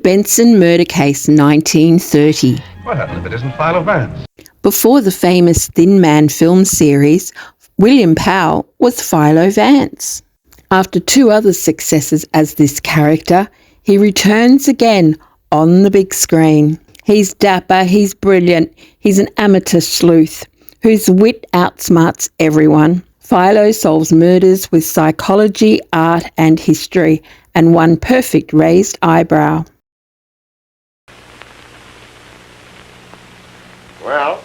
Benson Murder Case 1930. What happens if it isn't Philo Vance? Before the famous Thin Man film series, William Powell was Philo Vance. After 2 other successes as this character, he returns again on the big screen. He's dapper, he's brilliant, he's an amateur sleuth whose wit outsmarts everyone. Philo solves murders with psychology, art and history, and one perfect raised eyebrow. Well,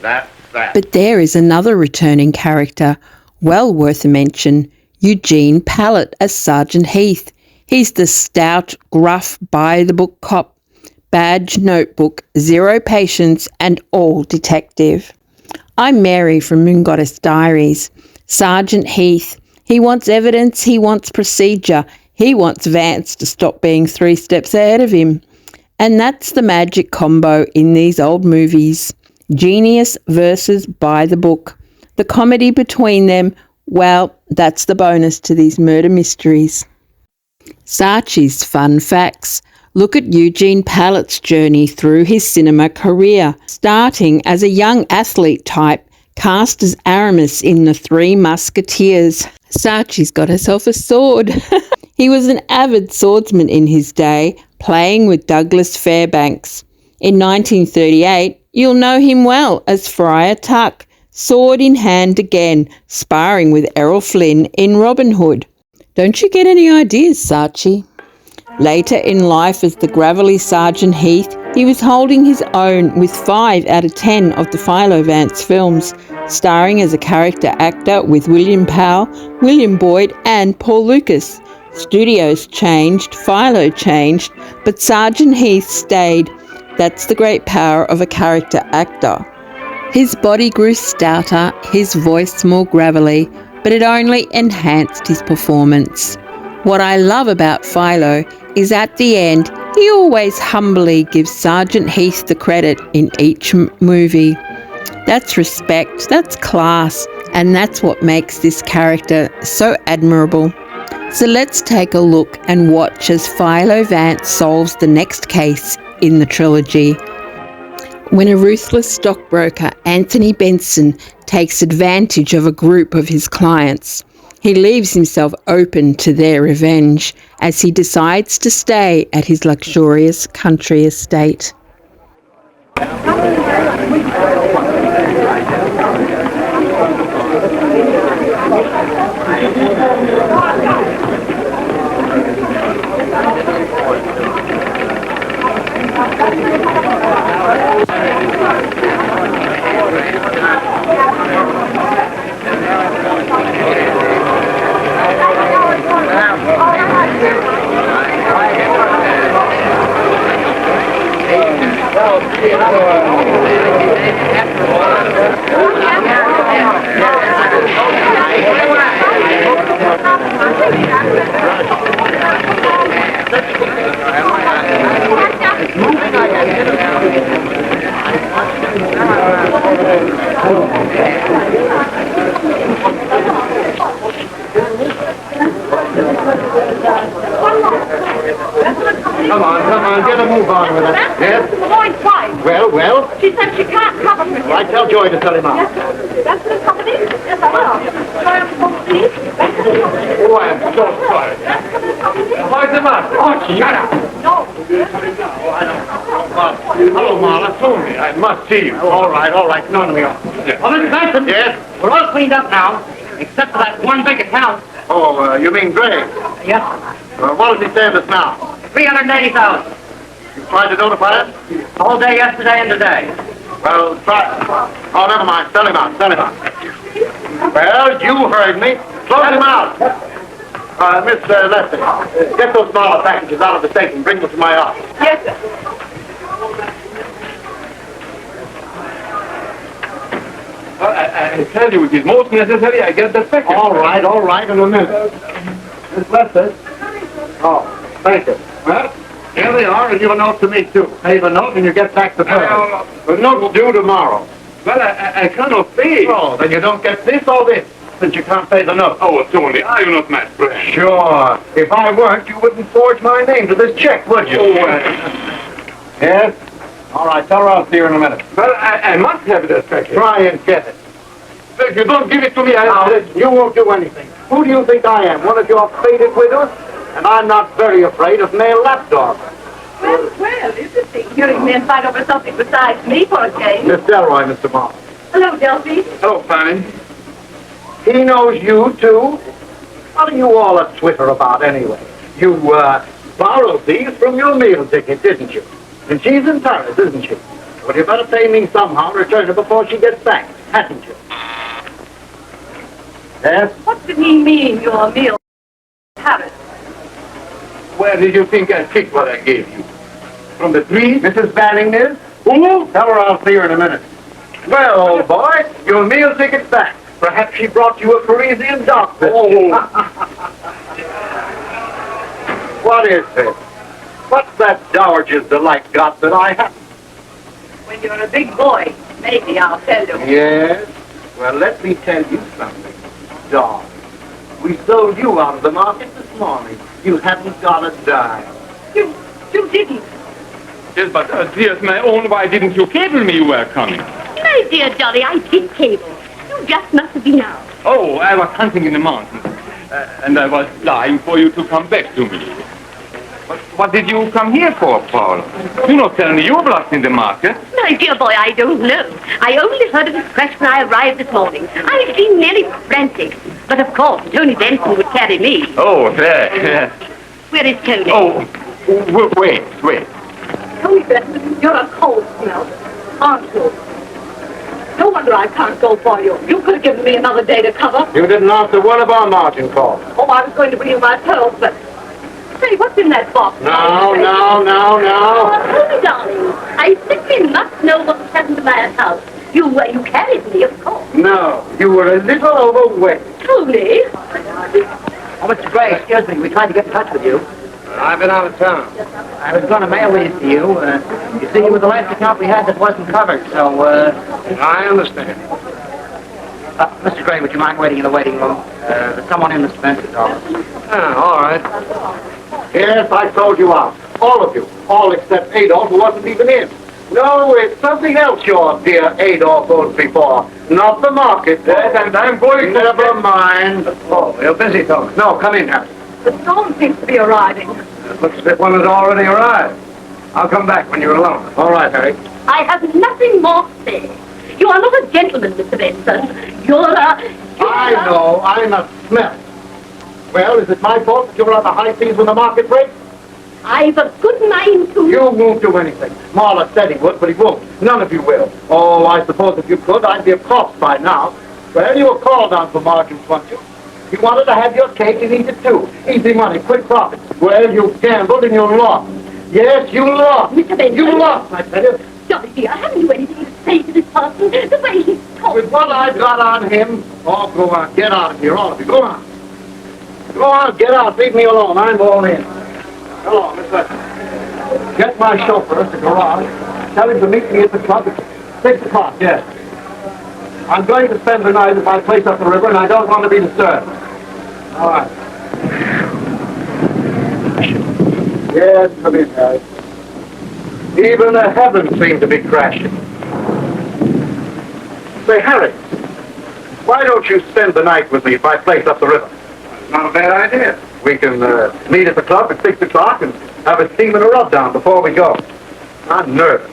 that's that. But there is another returning character, well worth a mention, Eugene Pallette as Sergeant Heath. He's the stout, gruff, by-the-book cop, badge notebook, zero patience and all detective. I'm Mary from Moongoddess Diaries. Sergeant Heath. He wants evidence, he wants procedure, he wants Vance to stop being 3 steps ahead of him. And that's the magic combo in these old movies. Genius versus by the book. The comedy between them, well, that's the bonus to these murder mysteries. Sachi's fun facts. Look at Eugene Pallette's journey through his cinema career, starting as a young athlete type, cast as Aramis in The Three Musketeers. Sachi's got herself a sword. He was an avid swordsman in his day, playing with Douglas Fairbanks. In 1938, you'll know him well as Friar Tuck, sword in hand again, sparring with Errol Flynn in Robin Hood. Don't you get any ideas, Sachi? Later in life as the gravelly Sergeant Heath, he was holding his own with 5 out of 10 of the Philo Vance films, starring as a character actor with William Powell, William Boyd and Paul Lucas. Studios changed, Philo changed, but Sergeant Heath stayed. That's the great power of a character actor. His body grew stouter, his voice more gravelly, but it only enhanced his performance. What I love about Philo is at the end, he always humbly gives Sergeant Heath the credit in each movie. That's respect, that's class, and that's what makes this character so admirable. So let's take a look and watch as Philo Vance solves the next case in the trilogy. When a ruthless stockbroker, Anthony Benson, takes advantage of a group of his clients, he leaves himself open to their revenge as he decides to stay at his luxurious country estate. Come on, get a move on with it. Yes? Lloyd's wife. Well? She said she can't cover for I tell Joy to tell him out. Yes, that's the company? Yes, I will. Sorry, I'm supposed to leave. Oh, I'm so sorry. Why's the matter? Oh, shut up. No. Hello, Marla. Phone me. I must see you. All right. No, no, no. Well, Mr. Benson. Yes? We're all cleaned up now, except for that one big account. Oh, you mean Gray? Yes. What does he say of us now? $380,000. You tried to notify us? The whole day yesterday and today. Well, try. Oh, never mind. Sell him out. Well, you heard me. Close him out. Miss Lester, get those smaller packages out of the safe and bring them to my office. Yes, sir. I tell you, it is most necessary I get the package. All right, in a minute. Miss Lester. Oh, thank you. Well, here they are, and you'll note to me, too. Pay the note, and you get back the bill. The note's due tomorrow. Well, I cannot pay. Oh, then you don't get this or this. since you can't pay the note. Oh, Tony, are you not my friend? Sure. If I weren't, you wouldn't forge my name to this check, would you? Oh, Yes? All right, tell her I'll see her in a minute. well, I must have this package. Try and get it. If you don't give it to me, Now, listen, you won't do anything. Who do you think I am? One of your faded widows? And I'm not very afraid of male lapdogs. Well, isn't he? Hearing men fight over something besides me for a change. Miss Del Roy, Mr. Moss. Hello, Delphi. Hello, Fanny. He knows you, too? What are you all at Twitter about, anyway? You, borrowed these from your meal ticket, didn't you? And she's in Paris, isn't she? Well, you better pay me somehow, return her before she gets back, hadn't you? Yes? What did he mean, your meal? Paris. Where did you think I picked what I gave you? From the tree? Mrs. Banning is? Who? Tell her I'll see her in a minute. Well, old boy, your meal ticket's back. Perhaps she brought you a Parisian dog biscuit. Oh. What is this? What's that dowager's delight got that I haven't? When you're a big boy, maybe I'll tell you. Yes? Well, let me tell you something. Dog. We sold you out of the market this morning. You haven't got a dime. You didn't. Yes, but dear, my own, why didn't you cable me you were coming? My dear Dolly, I did cable. You just must have been out. Oh, I was hunting in the mountains, and I was dying for you to come back to me. But what did you come here for, Paul? You not tell me you were lost in the market. My dear boy, I don't know. I only heard of his crash when I arrived this morning. I've been nearly frantic. But of course, Tony Benson would carry me. Oh, there. Where is Tony? Oh, wait. Tony Benson, you're a cold smell, aren't you? No wonder I can't go for you. You could have given me another day to cover. You didn't answer one of our margin calls. Oh, I was going to bring you my pearls, but... Say, what's in that box? No. Oh, Tony, darling, I simply must know what happened to my house. You carried me, of course. No, you were a little overweight. Tony? Oh, Mr. Gray, excuse me. We tried to get in touch with you. I've been out of town. I was going to mail these to you. You see, you were the last account we had that wasn't covered, so, I understand. Mr. Gray, would you mind waiting in the waiting room? There's someone in Mr. Benson's office. All right. Yes, I sold you out. All of you. All except Adolph, who wasn't even in. No, it's something else your dear Adolph owes me for. Not the market. Yes, and I'm going to... Never mind. Oh, you're busy, Thomas. No, come in, Harry. The storm seems to be arriving. It looks as if one has already arrived. I'll come back when you're alone. All right, Harry. I have nothing more to say. You are not a gentleman, Mr. Benson. I know. I'm a smell. Well, is it my fault that you're on the high seas when the market breaks? I've a good mind to... You won't do anything. Mahler said he would, but he won't. None of you will. Oh, I suppose if you could, I'd be a corpse by now. Well, you were called on for margins, weren't you? You wanted to have your cake and eat it too. Easy money, quick profits. Well, you gambled and you lost. Yes, you lost. Mr. Benson. You lost, I tell you. Dolly, dear, haven't you anything to say to this person? The way he's talking. With what I've got on him, oh, go on. Get out of here, all of you. Go on. Go on, get out. Leave me alone. I'm all in. Hello, Miss Lester. Get my chauffeur at the garage. Tell him to meet me at the club at 6 o'clock, yes. I'm going to spend the night at my place up the river, and I don't want to be disturbed. All right. Yes, come in, Harry. Even the heavens seem to be crashing. Say, Harry, why don't you spend the night with me at my place up the river? Not a bad idea. We can meet at the club at 6 o'clock and have a steam and a rub down before we go. I'm nervous.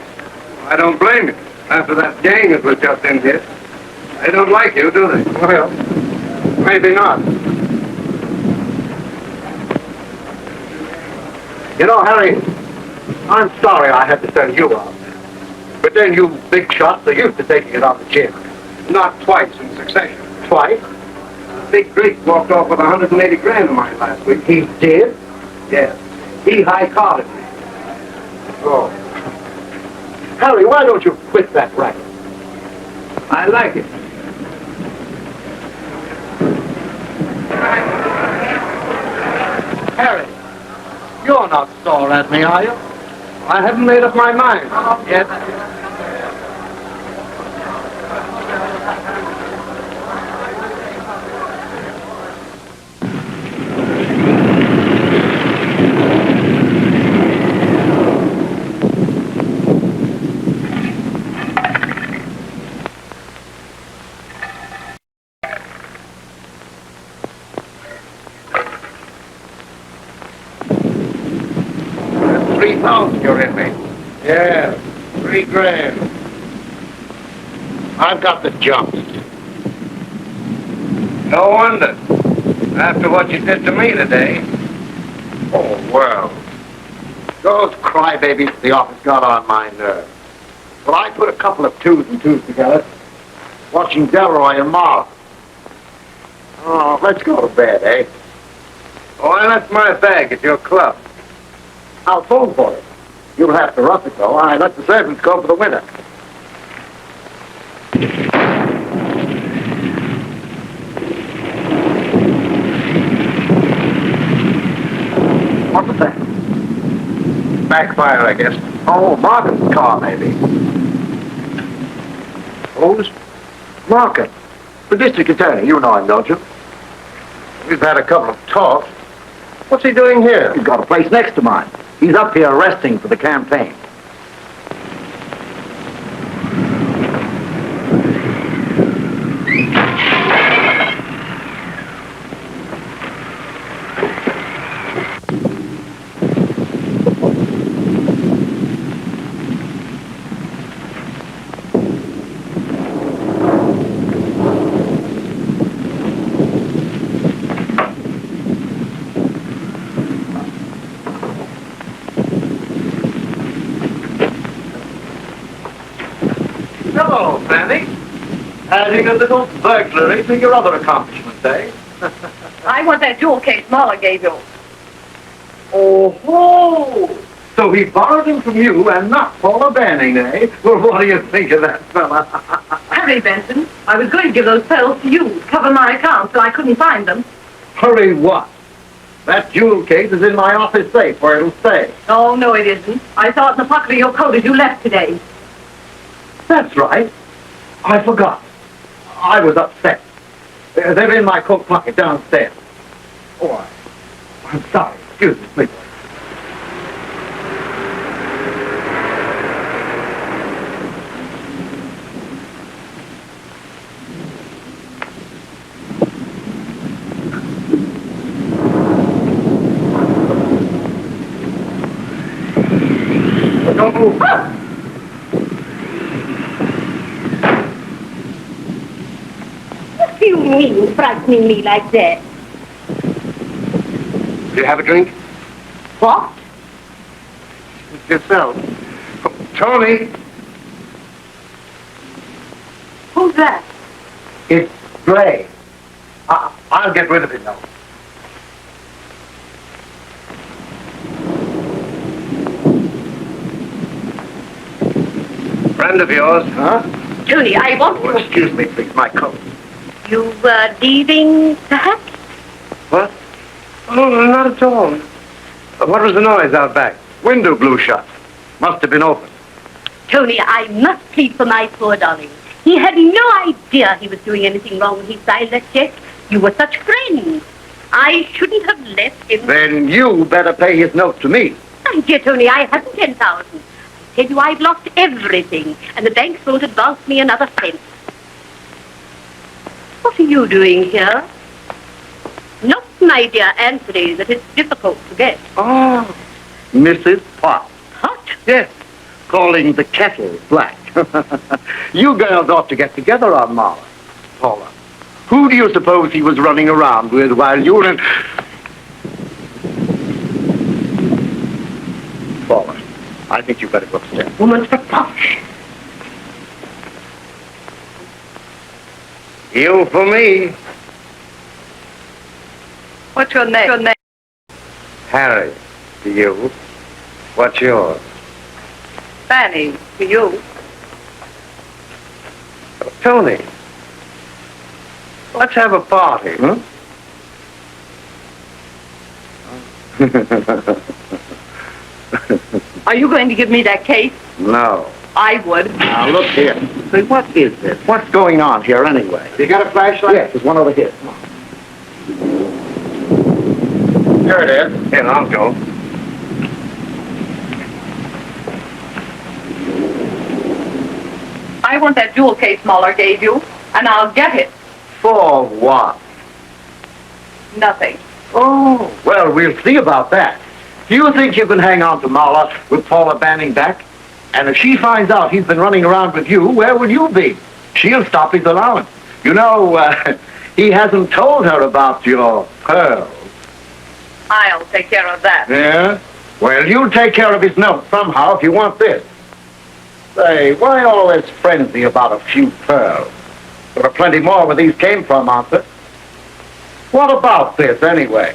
I don't blame you. After that gang that was just in here, they don't like you, do they? Well, maybe not. You know, Harry, I'm sorry I had to send you out. But then you big shots are used to taking it on the chin. Not twice in succession. Twice? Big Greek walked off with 180 grand of mine last week. He did? Yes. He high-carded me. Oh. Harry, why don't you quit that racket? I like it. Harry, you're not sore at me, are you? I haven't made up my mind yet. $3,000 you're in me. Yeah, $3,000. I've got the jump. No wonder. After what you did to me today. Oh, well. Those crybabies at the office got on my nerves. But I put a couple of twos and twos together, watching Del Roy and Mahler. Oh, let's go to bed, eh? Oh, I left my bag at your club. I'll phone for it. You'll have to rough it, though. I let the servants go for the winter. What was that? Backfire, I guess. Oh, Martin's car, maybe. Who's? Martin. The district attorney. You know him, don't you? We've had a couple of talks. What's he doing here? He's got a place next to mine. He's up here resting for the campaign. Hello, Fanny. Adding a little burglary to your other accomplishments, eh? I want that jewel case Mahler gave you. Oh, so he borrowed him from you and not Paula Banning, eh? Well, what do you think of that fella? Hurry, Benson. I was going to give those pearls to you, cover my account, but I couldn't find them. Hurry what? That jewel case is in my office safe where it'll stay. Oh, no, it isn't. I saw it in the pocket of your coat as you left today. That's right. I forgot. I was upset. They're in my coat pocket downstairs. Oh, I'm sorry. Excuse me, please. Don't move. What do you mean, frightening me like that? Do you have a drink? What? Yourself. Tony. Who's that? It's Gray. I'll get rid of it now. Friend of yours? Huh? Julie, I want Oh, to... excuse me, please. My coat. You were leaving, perhaps? What? Oh, not at all. What was the noise out back? Window blew shut. Must have been open. Tony, I must plead for my poor darling. He had no idea he was doing anything wrong when he signed that check. You were such friends. I shouldn't have left him. Then you better pay his note to me. My dear Tony, I haven't 10,000. I tell you, I've lost everything, and the banks won't advance me another cent. What are you doing here? Not, my dear Anthony, that it's difficult to get. Oh, Mrs. Potts. What? Yes, calling the kettle black. You girls ought to get together on Mahler. Paula, who do you suppose he was running around with while you were in... Paula, I think you better go upstairs. Woman for posh. You for me. What's your name? Harry, to you. What's yours? Fanny, to you. Tony. Let's have a party. Huh? Are you going to give me that case? No. I would. Now, look here. Say, what is this? What's going on here anyway? You got a flashlight? Yes, there's one over here. Here it is. Here, I'll go. I want that jewel case Mahler gave you, and I'll get it. For what? Nothing. Oh, well, we'll see about that. Do you think you can hang on to Mahler with Paula Banning back? And if she finds out he's been running around with you, where will you be? She'll stop his allowance. You know, he hasn't told her about your pearls. I'll take care of that. Yeah? Well, you'll take care of his note somehow if you want this. Say, why all this frenzy about a few pearls? There are plenty more where these came from, aren't there? What about this, anyway?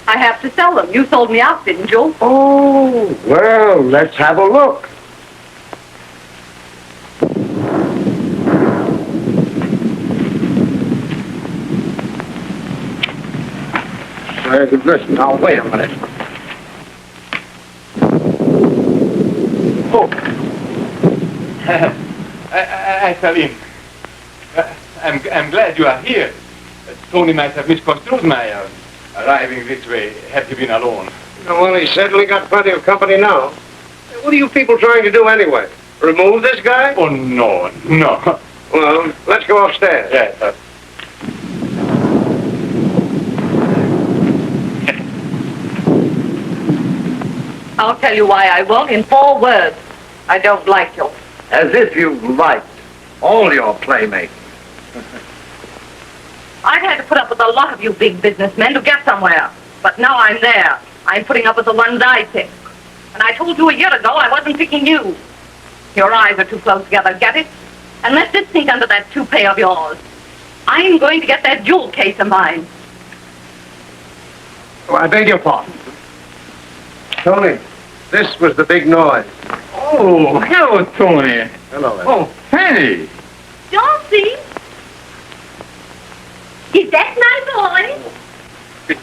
I have to sell them. You sold me out, didn't you? Oh, well, let's have a look. Listen, now, wait a minute. Oh. I fell in. I'm glad you are here. Tony might have misconstrued my arriving this way had he been alone. Well, he's certainly got plenty of company now. What are you people trying to do anyway? Remove this guy? Oh, no. Well, let's go upstairs. Yes, I'll tell you why I won't in 4 words. I don't like you. As if you liked all your playmates. I've had to put up with a lot of you big businessmen to get somewhere. But now I'm there. I'm putting up with the ones I pick. And I told you a year ago I wasn't picking you. Your eyes are too close together, get it? And let this sink under that toupee of yours. I'm going to get that jewel case of mine. Oh, I beg your pardon. Tony, this was the big noise. Oh, hello, Tony. Hello, Ed. Oh, Fanny. Dorothy? Is that my boy?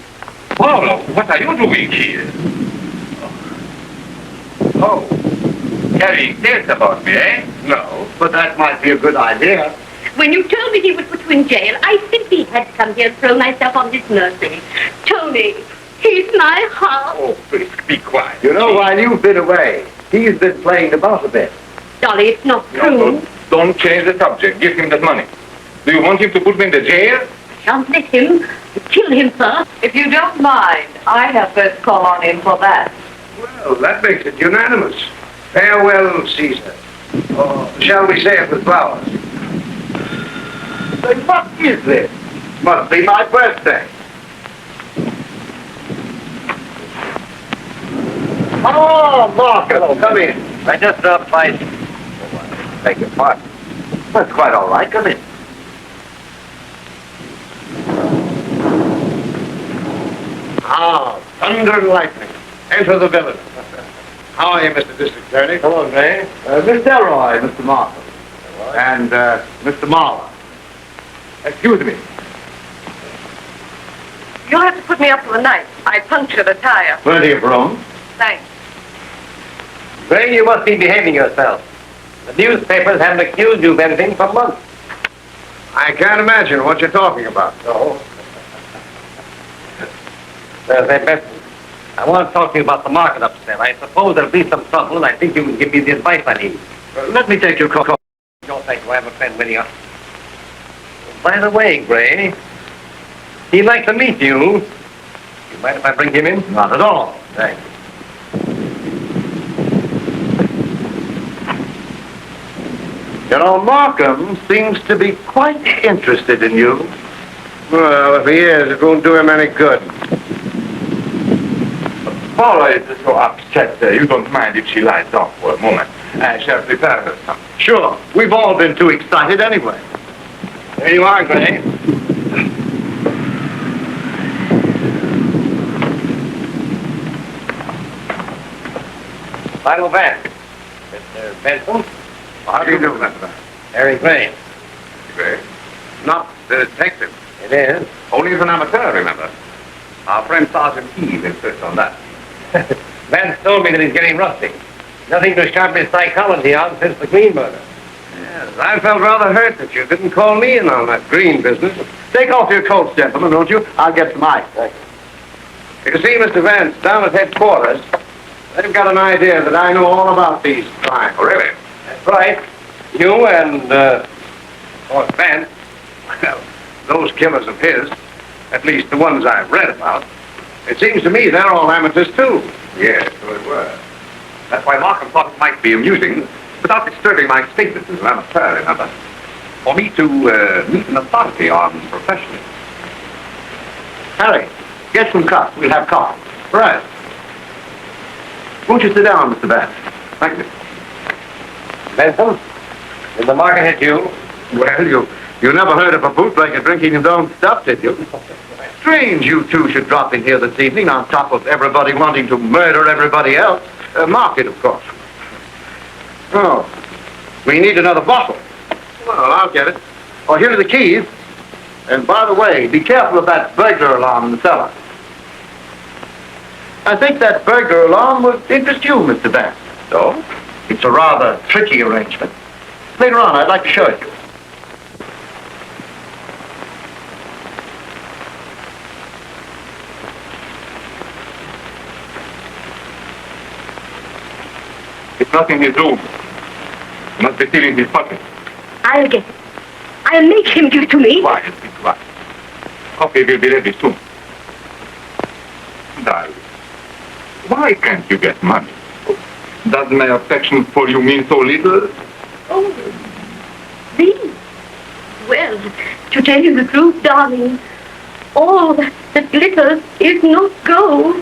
Paulo, what are you doing here? Oh, carrying tales about me, eh? No, but that might be a good idea. When you told me he was put in jail, I simply had to come here and throw myself on this mercy. Tony, he's my heart. Oh, please, be quiet. You know, while you've been away, he's been playing about a bit. Dolly, it's not No, true. don't change the subject. Give him that money. Do you want him to put me in the jail? Shan't let him. Kill him first. If you don't mind, I have first call on him for that. Well, that makes it unanimous. Farewell, Caesar. Or shall we say it with flowers? Say, what is this? Must be my birthday. Oh, Mark, hello, come in. I just dropped by. Beg your pardon. That's quite all right, come in. Ah, thunder and lightning. Enter the village. How are you, Mr. District Attorney? Hello, Jane. Miss Del Roy, Mr. Markham. And Mr. Mahler. Excuse me. You'll have to put me up for the night. I punctured a tire. Plenty of room. Thanks. Gray, you must be behaving yourself. The newspapers haven't accused you of anything for months. I can't imagine what you're talking about. No. Well, say, Benson, I want to talk to you about the market upstairs. I suppose there'll be some trouble, and I think you can give me the advice I need. Let me take your call. Don't think you have a friend with you. By the way, Gray, he'd like to meet you. You mind if I bring him in? Not at all. Thanks. You know, Markham seems to be quite interested in you. Well, if he is, it won't do him any good. Paula is so upset. You don't mind if she lies off for a moment. I shall prepare her some. Sure. We've all been too excited anyway. There you are, Gray. Philo Vance. Mr. Benson. How do you do, Mr. Harry Gray. Gray? Not the detective. It is. Only as an amateur, remember. Our friend Sergeant Heath insists on that. Vance told me that he's getting rusty. Nothing to sharpen his psychology on since the Green murder. Yes, I felt rather hurt that you didn't call me in on that green business. Take off your coats, gentlemen, won't you? I'll get some ice. You see, Mr. Vance, down at headquarters, they've got an idea that I know all about these crimes. Oh, really? That's right. You and, Vance, Well, those killers of his, at least the ones I've read about, It seems to me they're all amateurs, too. Yes, so it was. That's why Markham thought it might be amusing, without disturbing my status as an amateur, remember, for me to meet an authority on profession. Harry, get some cups. We'll have coffee. Right. Won't you sit down, Mr. Vance? Thank you. Benson, is the market hit you? Well, you never heard of a bootlegger drinking his own stuff, did you? Strange you two should drop in here this evening on top of everybody wanting to murder everybody else. Market, of course. Oh, we need another bottle. Well, I'll get it. Oh, here are the keys. And by the way, be careful of that burglar alarm in the cellar. I think that burglar alarm would interest you, Mr. Vance. So? It's a rather tricky arrangement. Later on, I'd like to show it you. It's not in his room. It must be still in his pocket. I'll get it. I'll make him give it to me. Quiet, be quiet. Coffee will be ready soon. Dine, why can't you get money? Does my affection for you mean so little? Oh, these? Well, to tell you the truth, darling, all that glitters is not gold.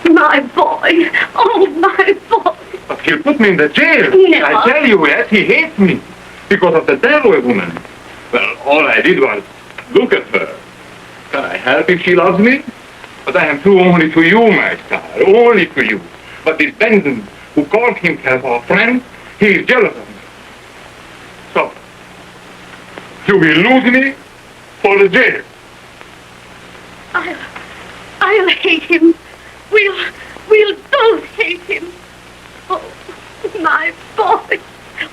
My boy, oh, my boy. But he'll put me in the jail. Never. I tell you, yes, he hates me. Because of the Del Roy woman. Well, all I did was look at her. Can I help if she loves me? But I am true only to you, my star, only to you. But this Benson, who calls himself our friend, he is jealous of me. So, you will lose me for the jail. I'll hate him. We'll both hate him. Oh, my boy.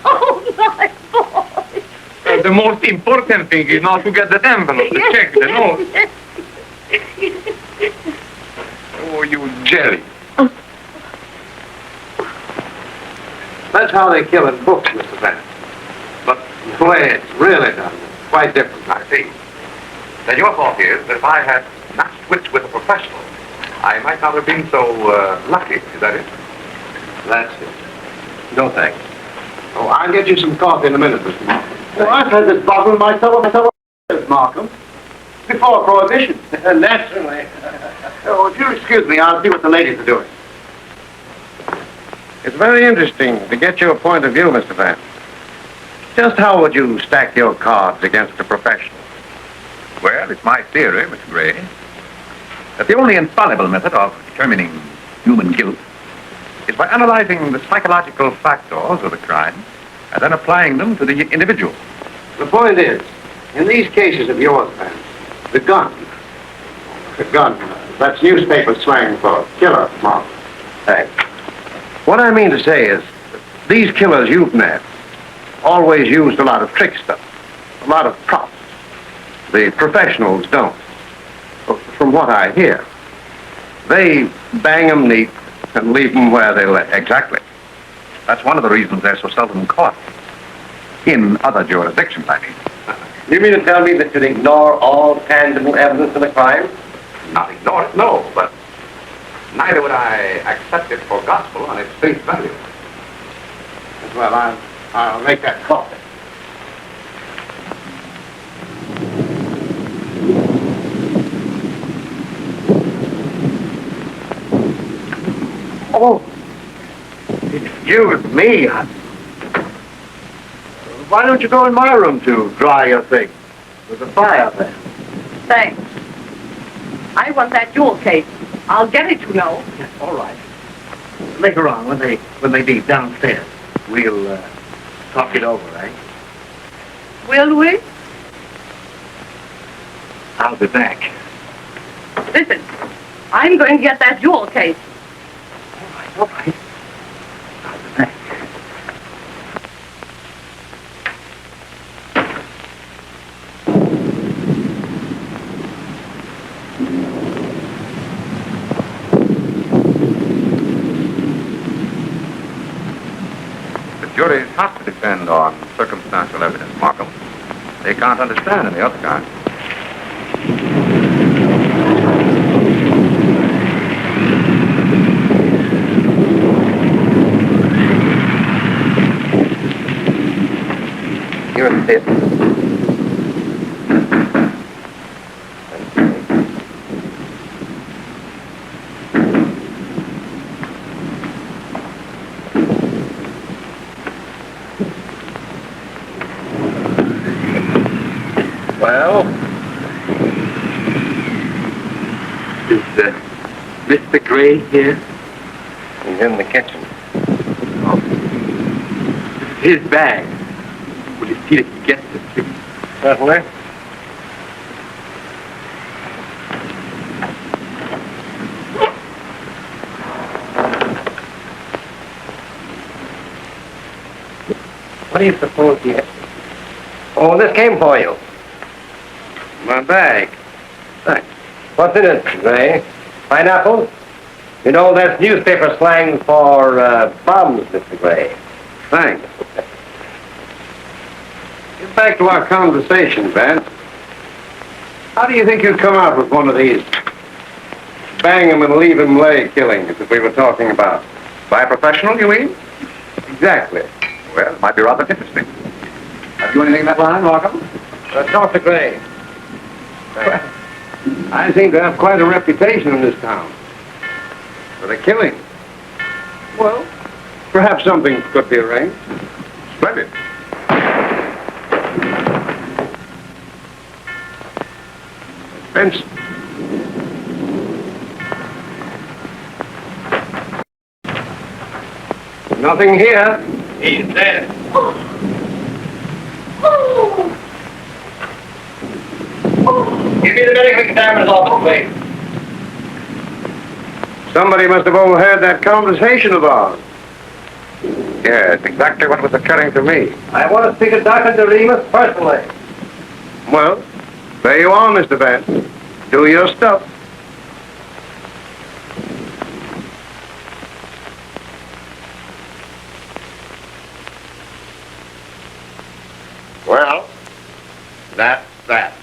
Oh, my boy. The most important thing is not to get the envelope, the check, the note. Oh, you jelly. That's how they kill in books, Mr. Vance. But the way it's really done is quite different. I see. Then your thought is that if I had matched wits with a professional, I might not have been so lucky. Is that it? That's it. No thanks. Oh, I'll get you some coffee in a minute, Mr. Markham. Well, I've had this bottle in my cellar, Markham. Before Prohibition. Naturally. Oh, if you'll excuse me, I'll see what the ladies are doing. It's very interesting to get your point of view, Mr. Vance. Just how would you stack your cards against a professional? Well, it's my theory, Mr. Gray, that the only infallible method of determining human guilt is by analyzing the psychological factors of the crime and then applying them to the individual. The point is, in these cases of yours, Vance, the gun, that's newspaper slang for killer, Mark. Hey, what I mean to say is, these killers you've met always used a lot of trick stuff, a lot of props. The professionals don't. From what I hear, they bang 'em neat and leave 'em where they lay. Exactly. That's one of the reasons they're so seldom caught. In other jurisdictions, I mean. You mean to tell me that you'd ignore all tangible evidence of the crime? Not ignore it, no, but neither would I accept it for gospel on its face value. Well, I'll make that coffee. Oh, excuse me. Why don't you go in my room to dry your things? There's a fire there. Thanks. I want that jewel case. I'll get it, you know. Yes, all right. Later on, when they leave downstairs, we'll talk it over, eh? Will we? I'll be back. Listen, I'm going to get that jewel case. All right. I'll be back. Juries have to depend on circumstantial evidence, Markham. They can't understand any other kind. This. Well, Is Mr. Gray here? he's in the kitchen. This is his bag. Will you see that he gets it, please? Certainly. What do you suppose he has? Oh, this came for you. My bag. Thanks. What's in it, Ray? Pineapple? You know, that's newspaper slang for bombs, Mr. Gray. Thanks. Get back to our conversation, Vance. How do you think you'd come out with one of these bang 'em and leave 'em lay killings that we were talking about? By a professional, you mean? Exactly. Well, it might be rather interesting. Have you anything in that line, Markham? Talk to Gray. I seem to have quite a reputation in this town. For the killing. Well, perhaps something could be arranged. Splendid. Benson. Nothing here. He's dead. Give me the medical examiner's office, please. Somebody must have overheard that conversation of ours. Yes, exactly what was occurring to me. I want to speak to Dr. Doremus personally. Well, there you are, Mr. Vance. Do your stuff. Well, that's that.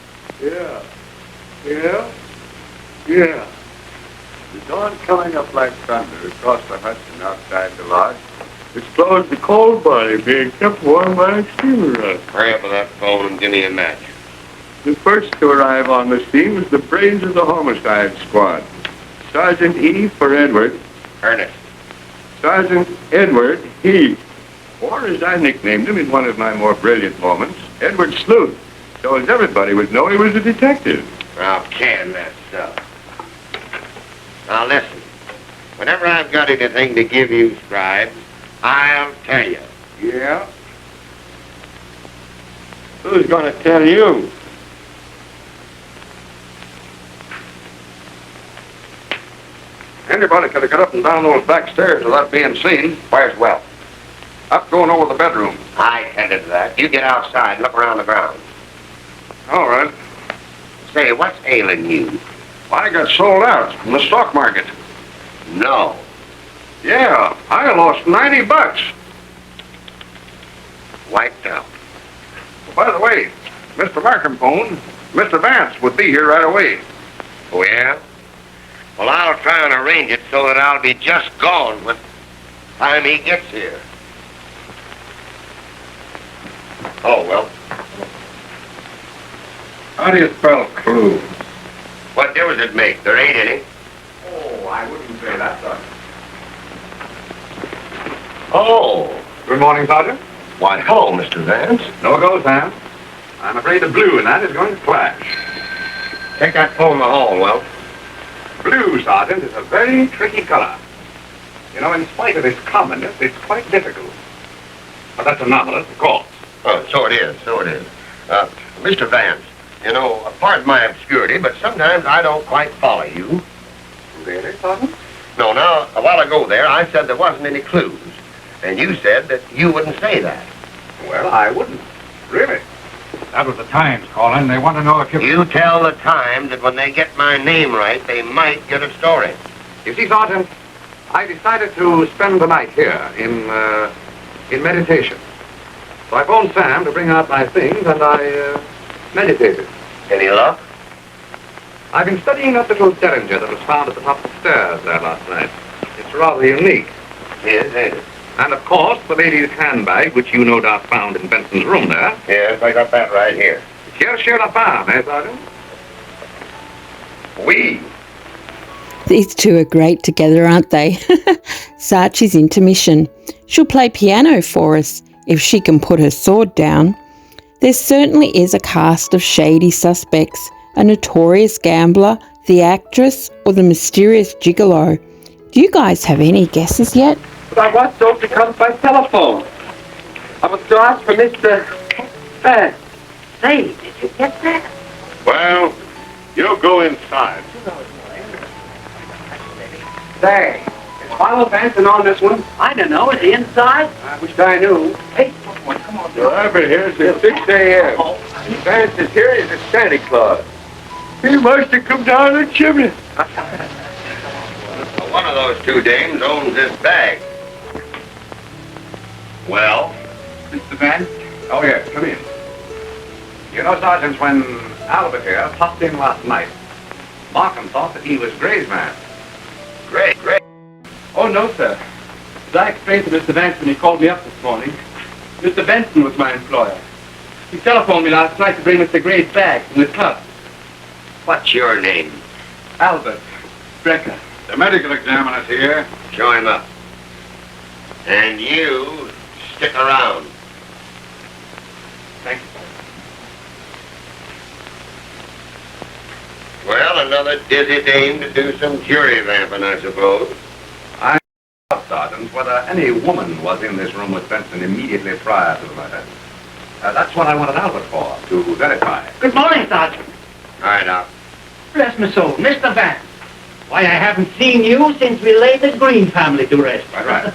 Yeah. The dawn coming up like thunder across the Hudson outside the lodge disclosed the cold body being kept warm by a steamer rod. Hurry up with that phone and give me a match. The first to arrive on the scene was the brains of the homicide squad. Sergeant E. for Edward. Ernest. Sergeant Edward Heath. Or as I nicknamed him in one of my more brilliant moments, Edward Sleuth. So as everybody would know he was a detective. I'll can that stuff. Now listen, whenever I've got anything to give you, scribes, I'll tell you. Yeah? Who's going to tell you? Anybody could have got up and down those back stairs without being seen. Quite as well. Up going over the bedroom. I tended to that. You get outside and look around the grounds. All right. Say, what's ailing you? I got sold out in the stock market. No. Yeah, I lost $90. Wiped out. By the way, Mr. Markham phoned. Mr. Vance would be here right away. Oh, yeah? Well, I'll try and arrange it so that I'll be just gone when time he gets here. Oh, well. How do you spell clue? What difference does it make? There ain't any. Oh, I wouldn't say that, sir. Oh. Good morning, Sergeant. Why, hello, Mr. Vance. No go, Sam. I'm afraid the blue in that is going to clash. Take that phone in the hall, Well. Blue, Sergeant, is a very tricky color. You know, in spite of its commonness, it's quite difficult. But that's a novelist, of course. Oh, so it is. Mr. Vance, you know, pardon my obscurity, but sometimes I don't quite follow you. Really, Sergeant? No, now, a while ago there, I said there wasn't any clues. And you said that you wouldn't say that. Well, I wouldn't. Really. That was the Times calling. They want to know if You tell the Times that when they get my name right, they might get a story. You see, Sergeant, I decided to spend the night here in meditation. So I phoned Sam to bring out my things, and I meditated. Any luck? I've been studying that little derringer that was found at the top of the stairs there last night. It's rather unique. Yes, ain't it? And, of course, the lady's handbag, which you no doubt found in Benson's room there. Yes, I got that right here. Cherchez la femme, eh, Sergeant? Oui. These two are great together, aren't they? Sachi's Intermission. She'll play piano for us if she can put her sword down. There certainly is a cast of shady suspects, a notorious gambler, the actress, or the mysterious gigolo. Do you guys have any guesses yet? But I was told to come by telephone. I was to ask for Mr. Vance. Say, did you get that? Well, you go inside. Say, is Philo Vance on this one? I don't know. Is he inside? I wish I knew. Hey, come on. The library here since 6 a.m. Vance is here as a Santa Claus. He must have come down the chimney. One of those two dames owns this bag. Well? Mr. Vance? Oh, yes, come in. You know, Sergeant, when Albert here popped in last night, Markham thought that he was Gray's man. Great. Oh, no, sir. As I explained to Mr. Vance when he called me up this morning, Mr. Benson was my employer. He telephoned me last night to bring Mr. Gray's bag from the club. What's your name? Albert Brecker. The medical examiner's here. Show him up. And you stick around. Thank you. Well, another dizzy dame to do some jury vamping, I suppose. I doubt, Sergeant, whether any woman was in this room with Benson immediately prior to the murder. That's what I wanted Albert for, to verify. Good morning, Sergeant. All right, now. Bless my soul, Mr. Vance. Why, I haven't seen you since we laid the Green family to rest. Right.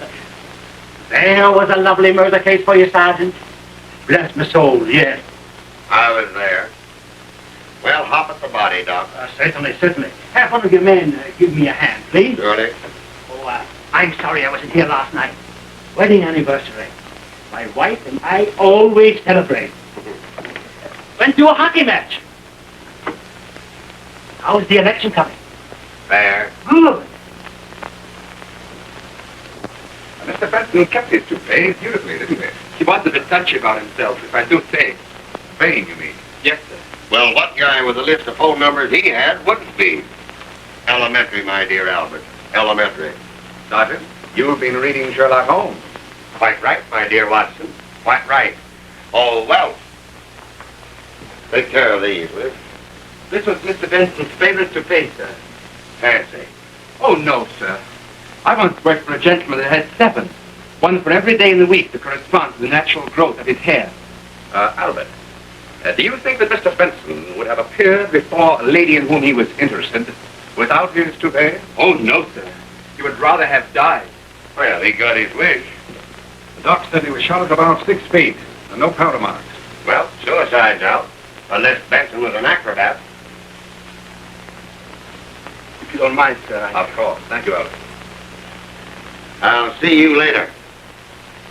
There was a lovely murder case for you, Sergeant. Bless my soul, yes. I was there. Well, hop at the body, Doc. Certainly. Have one of your men give me a hand, please. Surely. Oh, I'm sorry I wasn't here last night. Wedding anniversary. My wife and I always celebrate. Went to a hockey match. How's the election coming? Fair. Good. Mr. Benson kept his toupee beautifully, didn't he? He was a bit touchy about himself, if I do say. Vain, you mean? Yes, sir. Well, what guy with a list of phone numbers he had wouldn't be? Elementary, my dear Albert. Elementary. Sergeant, you've been reading Sherlock Holmes. Quite right, my dear Watson. Quite right. Oh, well. Take care of these, will you? This was Mr. Benson's favorite toupee, sir. Fancy. Oh, no, sir. I once worked for a gentleman that had 7. One for every day in the week to correspond to the natural growth of his hair. Albert, do you think that Mr. Benson would have appeared before a lady in whom he was interested without his toupee? Oh, no, sir. He would rather have died. Well, he got his wish. The doc said he was shot at about 6 feet, and no powder marks. Well, suicide's out. Unless Benson was an acrobat. If you don't mind, sir. Of course. Thank you, Albert. I'll see you later.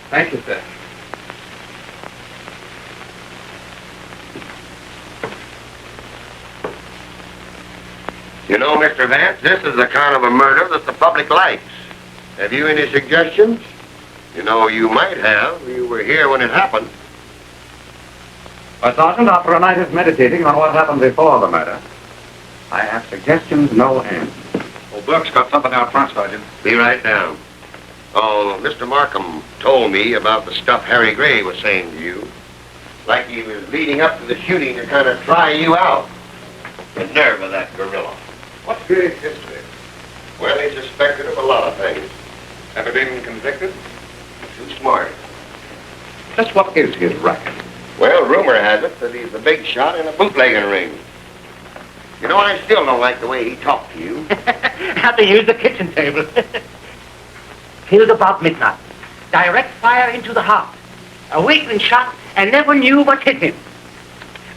Thank you, sir. You know, Mr. Vance, this is the kind of a murder that the public likes. Have you any suggestions? You know, you might have. You were here when it happened. Sergeant, after a night of meditating on what happened before the murder, I have suggestions no end. Oh, Burke's got something out front, Sergeant. Be right down. Oh, Mr. Markham told me about the stuff Harry Gray was saying to you. Like he was leading up to the shooting to kind of try you out. The nerve of that gorilla. What's Gray's history? Well, he's suspected of a lot of things. Ever been convicted? Too smart. Just what is his racket? Well, rumor has it that he's the big shot in a bootlegging ring. You know, I still don't like the way he talked to you. Have to use the kitchen table. Killed about midnight. Direct fire into the heart. A weakling shot and never knew what hit him.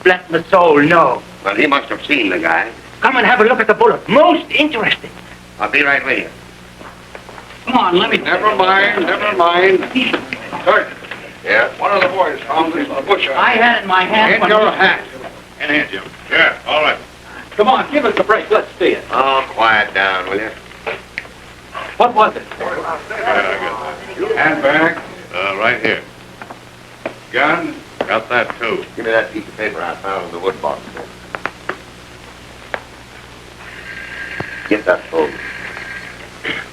Bless my soul, no. Well, he must have seen the guy. Come and have a look at the bullet. Most interesting. I'll be right with you. Come on, let me... Never mind. Sergeant, Yeah? one of the boys found this in the bush. I had it in my hand In your hat. In here, Jim. Yeah, all right. Come on, give us a break. Let's see it. Oh, quiet down, will you? What was it? Handbag. Right here. Gun. Got that, too. Give me that piece of paper I found in the wood box there. Get that phone.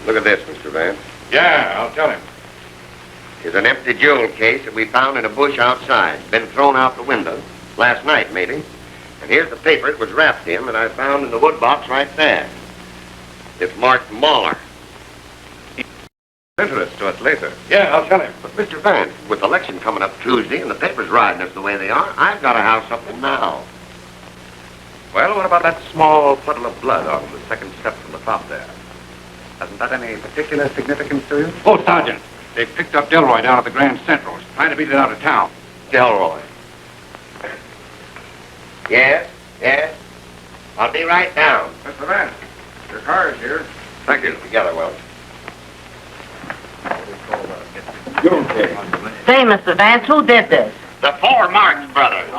Look at this, Mr. Vance. Yeah, I'll tell him. Here's an empty jewel case that we found in a bush outside. Been thrown out the window. Last night, maybe. And here's the paper it was wrapped in that I found in the wood box right there. It's marked Mahler. Interest to us later. Yeah, I'll tell him. But, Mr. Vance, with the election coming up Tuesday and the papers riding us the way they are, I've got to have something now. Well, what about that small puddle of blood on the second step from the top there? Hasn't that any particular significance to you? Oh, Sergeant. They picked up Del Roy down at the Grand Central. Trying to beat it out of town. Del Roy. Yes, yes. I'll be right down. Mr. Vance, your car is here. Thank you. Together, Wells. Say, Mr. Vance, who did this? The four Marx brothers.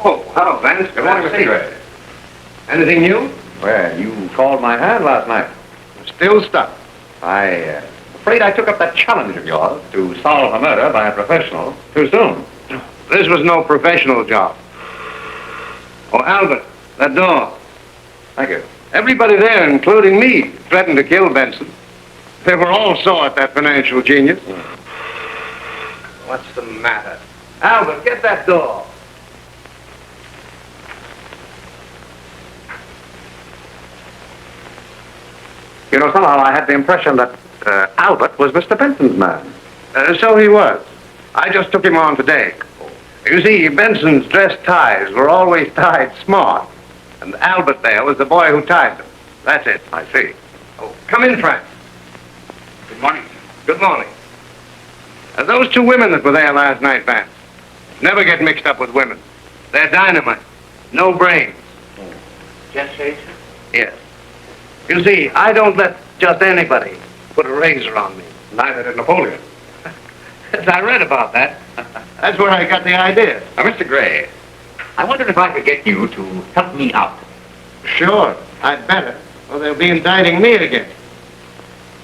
Oh, hello, Vance. Good morning, Mr. Gray. Anything new? Well, you called my hand last night. Still stuck. I'm afraid I took up that challenge of yours to solve a murder by a professional too soon. This was no professional job. Oh, Albert, that door. Thank you. Everybody there, including me, threatened to kill Benson. They were all sore at that financial genius. What's the matter? Albert, get that door. You know, somehow I had the impression that Albert was Mr. Benson's man. So he was. I just took him on today. You see, Benson's dress ties were always tied smart. And Albert there was the boy who tied them. That's it. I see. Oh, come in, Frank. Good morning. Good morning. Those two women that were there last night, Vance, never get mixed up with women. They're dynamite. No brains. Just say so. Yes. You see, I don't let just anybody put a razor on me. Neither did Napoleon. I read about that. That's where I got the idea. Now, Mr. Gray, I wondered if I could get you to help me out. Sure, I'd better, or they'll be indicting me again.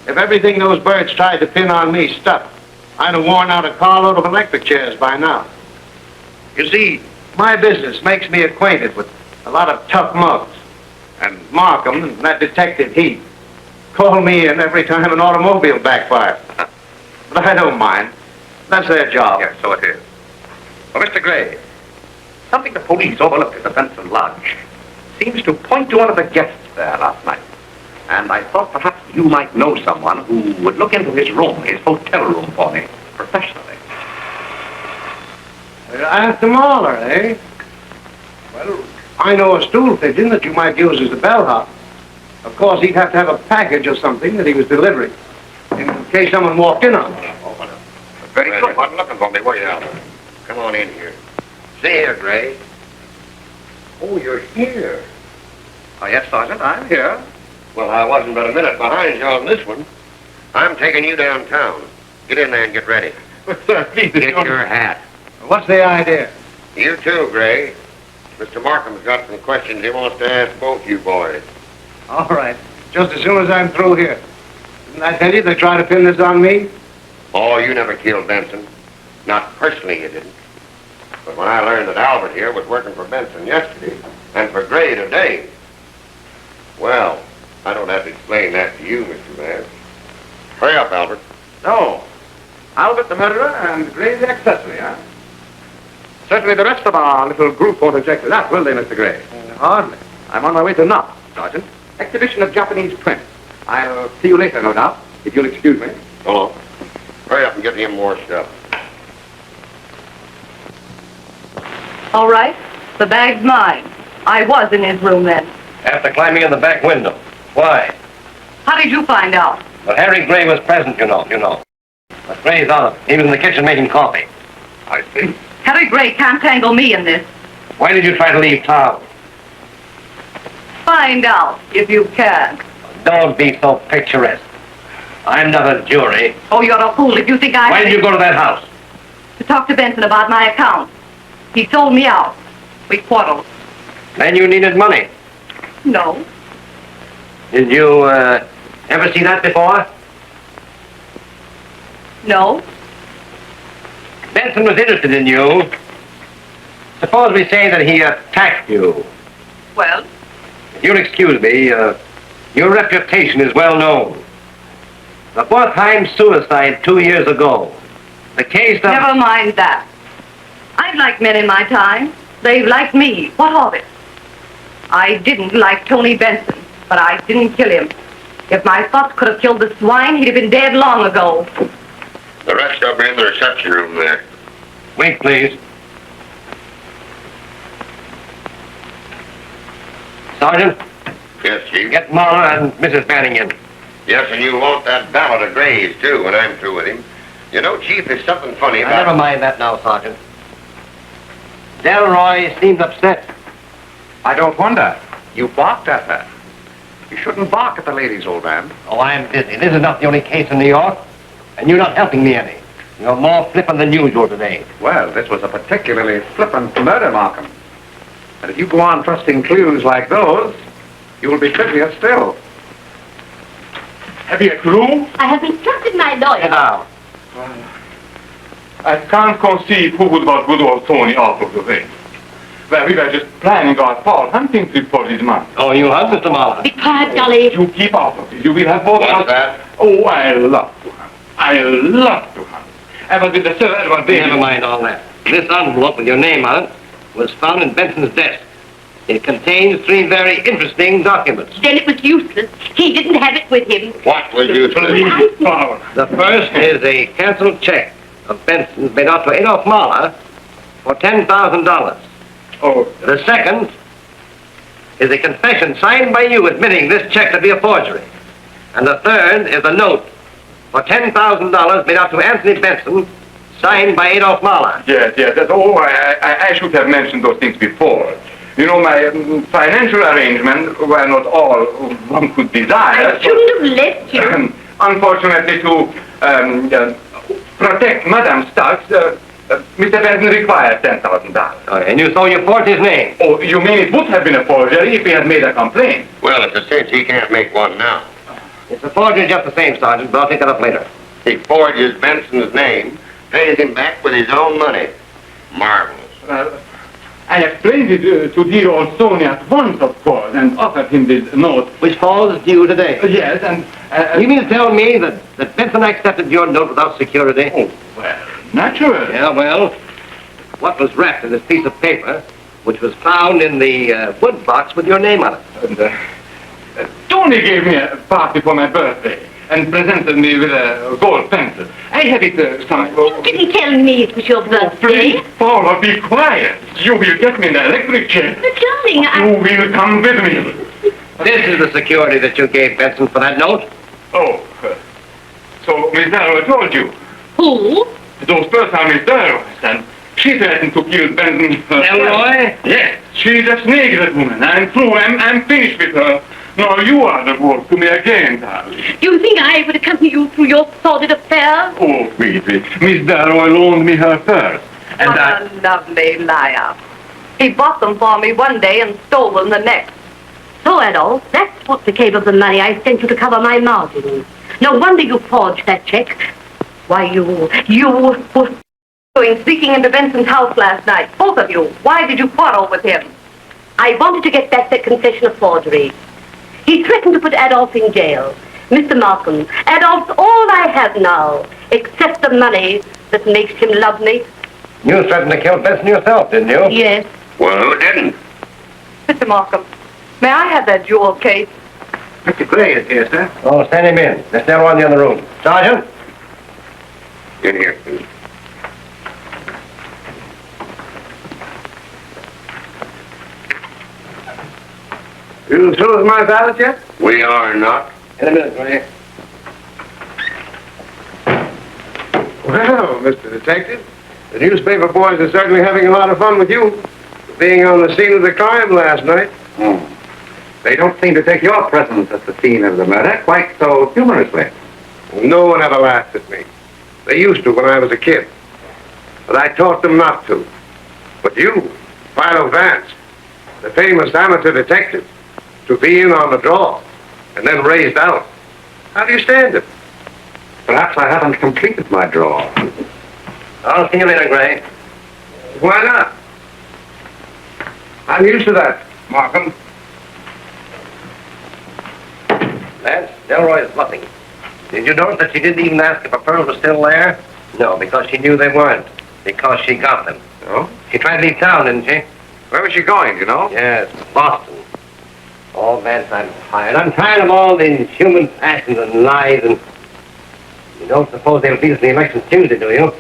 If everything those birds tried to pin on me stuck, I'd have worn out a carload of electric chairs by now. You see, my business makes me acquainted with a lot of tough mugs. And Markham and that detective Heath call me in every time an automobile backfires. But I don't mind. That's their job. Yes, so it is. Well, Mr. Gray, something the police overlooked at the Benson Lodge seems to point to one of the guests there last night. And I thought perhaps you might know someone who would look into his room, his hotel room for me, professionally. After Mahler, eh? Well, I know a stool pigeon that you might use as a bellhop. Of course, he'd have to have a package or something that he was delivering, in case someone walked in on him. Very good. You wasn't looking for me, were you, Albert? Come on in here. See here, Gray. Oh, you're here. Oh, yes, Sergeant, I'm here. Well, I wasn't but a minute behind you on this one. I'm taking you downtown. Get in there and get ready. Get your hat. What's the idea? You too, Gray. Mr. Markham's got some questions he wants to ask both you boys. All right. Just as soon as I'm through here. Didn't I tell you they try to pin this on me? Oh, you never killed Benson. Not personally, you didn't. But when I learned that Albert here was working for Benson yesterday, and for Gray today, well, I don't have to explain that to you, Mr. Vance. Hurry up, Albert. No. Albert the murderer and Gray the accessory, huh? Certainly the rest of our little group won't object to that, will they, Mr. Gray? Hardly. I'm on my way to Knox, Sergeant. Exhibition of Japanese prints. I'll see you later, no doubt, if you'll excuse me. Hello. Hurry up and get him more stuff. All right. The bag's mine. I was in his room then. After climbing in the back window. Why? How did you find out? Well, Harry Gray was present, you know. But Gray's out. He was in the kitchen making coffee. I see. Harry Gray can't tangle me in this. Why did you try to leave town? Find out, if you can. Don't be so picturesque. I'm not a jury. Oh, you're a fool if you think Why did you go to that house? To talk to Benson about my account. He sold me out. We quarreled. Then you needed money. No. Did you, ever see that before? No. Benson was interested in you. Suppose we say that he attacked you. Well, If you'll excuse me, your reputation is well known. The Bortheim suicide 2 years ago. The case of... never mind that. I've liked men in my time. They've liked me. What of it? I didn't like Tony Benson, but I didn't kill him. If my thoughts could have killed the swine, he'd have been dead long ago. The rest of them are in the reception room there. Wait, please. Sergeant, Yes, Chief. get Mahler and Mrs. Banning in. Yes, and you want that ballad of Gray's, too, when I'm through with him. You know, Chief, there's something funny Now, about... never mind that now, Sergeant. Del Roy seems upset. I don't wonder. You balked at her. You shouldn't balk at the ladies, old man. Oh, I'm busy. This is not the only case in New York, and you're not helping me any. You're more flippant than usual today. Well, this was a particularly flippant murder, Markham. And if you go on trusting clues like those, you will be trickier still. Have you a clue? I have instructed my lawyer. Get out. I can't conceive who would want good old Tony out of the way. Well, we were just planning our fall hunting trip for this month. Oh, you have, Mr. Mahler? Be quiet, Dolly. You keep out of it. You will have both of What's us. that? Oh, I love to hunt. I love to hunt. I was with the Sir Edward Davis. Never mind all that. This envelope with your name on it was found in Benson's desk. It contains 3 very interesting documents. Then it was useless. He didn't have it with him. What will you do? Please, Paul. The first is a canceled check of Benson's made out to Adolph Mohler for $10,000. Oh, The second is a confession signed by you admitting this check to be a forgery. And the third is a note for $10,000 made out to Anthony Benson, signed by Adolph Mohler. yes. Oh, I should have mentioned those things before. You know, my financial arrangements were not all one could desire. I shouldn't have left you. Unfortunately, to protect Madame Starks, Mr. Benson requires $10,000. Oh, and so you forged his name. Oh, you mean it would have been a forgery if he had made a complaint? Well, it's a cinch he can't make one now. It's a forgery just the same, Sergeant, but I'll take that up later. He forges Benson's name, pays him back with his own money. Marvelous. I explained it to dear old Tony at once, of course, and offered him this note. Which falls due today. Yes, and... You mean to tell me that Benson accepted your note without security? Oh, well, naturally. Yeah, well, what was wrapped in this piece of paper, which was found in the wood box with your name on it? And, Tony gave me a party for my birthday and presented me with a gold pencil. I have it You didn't tell me it was your birthday. Please, Paula, be quiet. You will get me an electric chair. But, darling, You will come with me. This is the security that you gave Benson for that note? Oh, so Miss Darrow told you. Who? Those birds are Miss Darrow's, and she threatened to kill Benson herself. Del Roy? Yes, she's a snake, that woman. I'm through. I'm finished with her. Now you are the work to me again, darling. Do you think I would accompany you through your sordid affairs? Oh, Phoebe, Miss Darrow loaned me her purse. And What a lovely liar. He bought them for me one day and stole them the next. So, Adolph, that's what became of the money I sent you to cover my margins. No wonder you forged that check. Why, you were Sneaking into Benson's house last night, both of you. Why did you quarrel with him? I wanted to get back that confession of forgery. He threatened to put Adolph in jail. Mr. Markham, Adolph's all I have now, except the money that makes him love me. You threatened to kill Benson yourself, didn't you? Yes. Well, who didn't? Mr. Markham, may I have that jewel case? Mr. Gray is here, sir. Oh, send him in. There's no one in the other room. Sergeant? In here, please. You through with my ballot yet? We are not. In a minute, Gray. Well, Mr. Detective, the newspaper boys are certainly having a lot of fun with you, being on the scene of the crime last night. They don't seem to take your presence at the scene of the murder quite so humorously. No one ever laughed at me. They used to when I was a kid. But I taught them not to. But you Philo Vance, the famous amateur detective, to be in on the draw and then raised out. How do you stand it? Perhaps I haven't completed my draw. I'll see you later, Gray. Why not? I'm used to that, Markham. Vance, Del Roy is bluffing. Did you notice that she didn't even ask if her pearls were still there? No, because she knew they weren't. Because she got them. Oh? She tried to leave town, didn't she? Where was she going, you know? Yes, Boston. Oh, Vance, I'm tired. I'm tired of all these human passions and lies and... You don't suppose they'll beat us in the election Tuesday, do you?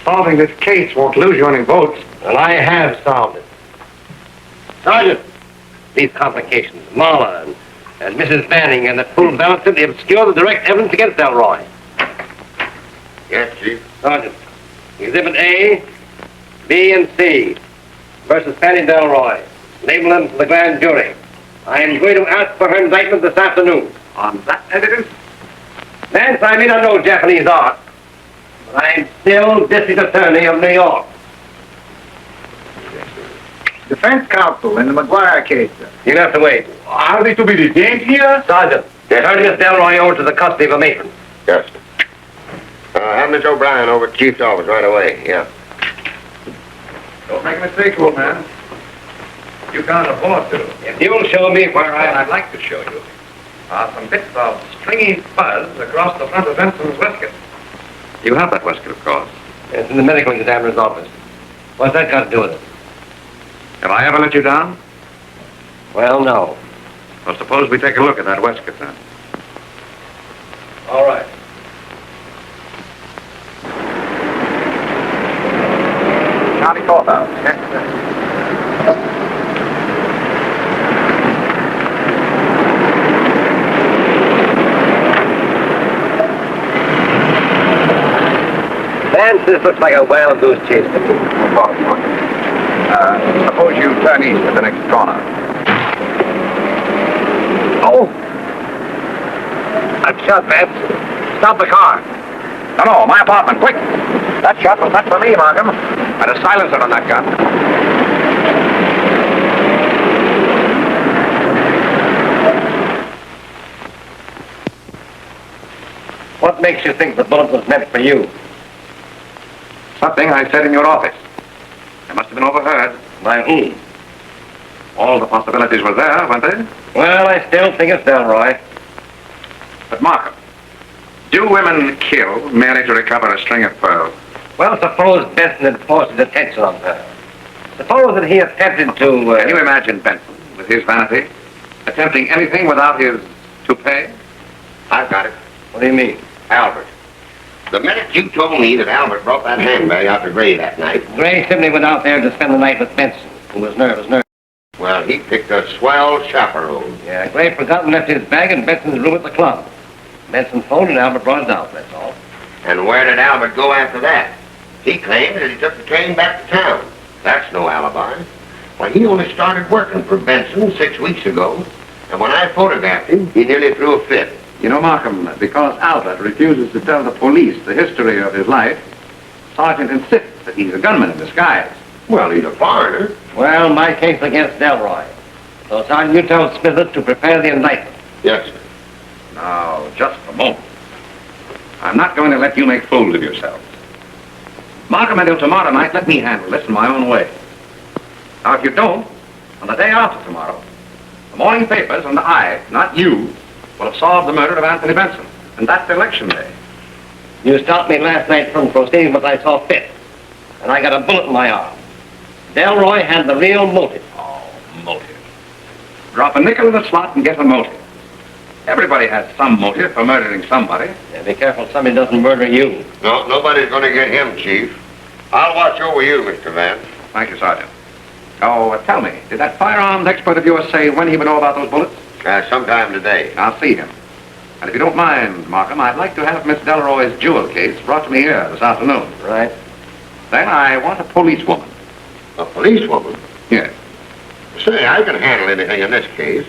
Solving this case won't lose you any votes. Well, I have solved it. Sergeant, these complications, Mahler and Mrs. Banning and that fool Ballard simply obscure the direct evidence against Del Roy. Yes, Chief. Sergeant, Exhibit A, B, and C versus Fanny Del Roy. Label them to the grand jury. I am going to ask for her indictment this afternoon. On that evidence? Vance, I may not know Japanese art, but I am still District Attorney of New York. Defense counsel in the McGuire case, sir. You'll have to wait. Are they to be detained here? Sergeant, they're turning Miss Del Roy over to the custody of a matron. Yes, sir. Have Miss O'Brien over at Chief's office right away, yeah. Don't make a mistake, old man. You can't afford to. If you'll show me where I'd like to show you. Some bits of stringy fuzz across the front of Benson's waistcoat. You have that waistcoat, of course. It's in the medical examiner's office. What's that got to do with it? Have I ever let you down? Well, no. Well, suppose we take a look at that waistcoat then. All right. County courthouse. Yes, Vance, this looks like a wild goose chase to me. Suppose you turn east at the next corner. Oh! I'm shot, Vance. Stop the car. No, my apartment, quick! That shot was not for me, Markham. Had a silencer on that gun. What makes you think the bullet was meant for you? Something I said in your office. I must have been overheard. By whom? All the possibilities were there, weren't they? Well, I still think it's Del Roy. But Markham, do women kill merely to recover a string of pearls? Well, suppose Benson had forced his attention on her. Suppose that he attempted to... Can you imagine Benson, with his vanity, attempting anything without his toupee? I've got it. What do you mean? Albert. The minute you told me that Albert brought that handbag out to Gray that night... Gray simply went out there to spend the night with Benson, who was nervous. Well, he picked a swell chaperone. Yeah, Gray forgot and left his bag in Benson's room at the club. Benson phoned and Albert brought it out, that's all. And where did Albert go after that? He claimed that he took the train back to town. That's no alibi. Why, he only started working for Benson 6 weeks ago. And when I photographed him, he nearly threw a fit. You know, Markham, because Albert refuses to tell the police the history of his life, Sergeant insists that he's a gunman in disguise. Well, he's a foreigner. Well, my case against Del Roy. So, Sergeant, you tell Smithers to prepare the indictment. Yes, sir. Now, just a moment. I'm not going to let you make fools of yourselves. Markham, until tomorrow night, let me handle this in my own way. Now, if you don't, on the day after tomorrow, the morning papers and I, not you, will have solved the murder of Anthony Benson. And that's election day. You stopped me last night from proceeding what I saw fit. And I got a bullet in my arm. Del Roy had the real motive. Oh, motive. Drop a nickel in the slot and get a motive. Everybody has some motive for murdering somebody. Yeah, be careful somebody doesn't murder you. No, nobody's going to get him, Chief. I'll watch over you, Mr. Vance. Thank you, Sergeant. Oh, tell me, did that firearms expert of yours say when he would know about those bullets? Sometime today. I'll see him. And if you don't mind, Markham, I'd like to have Miss Del Roy's jewel case brought to me here this afternoon. Right. Then I want a policewoman. A policewoman? Yes. Say, I can handle anything in this case.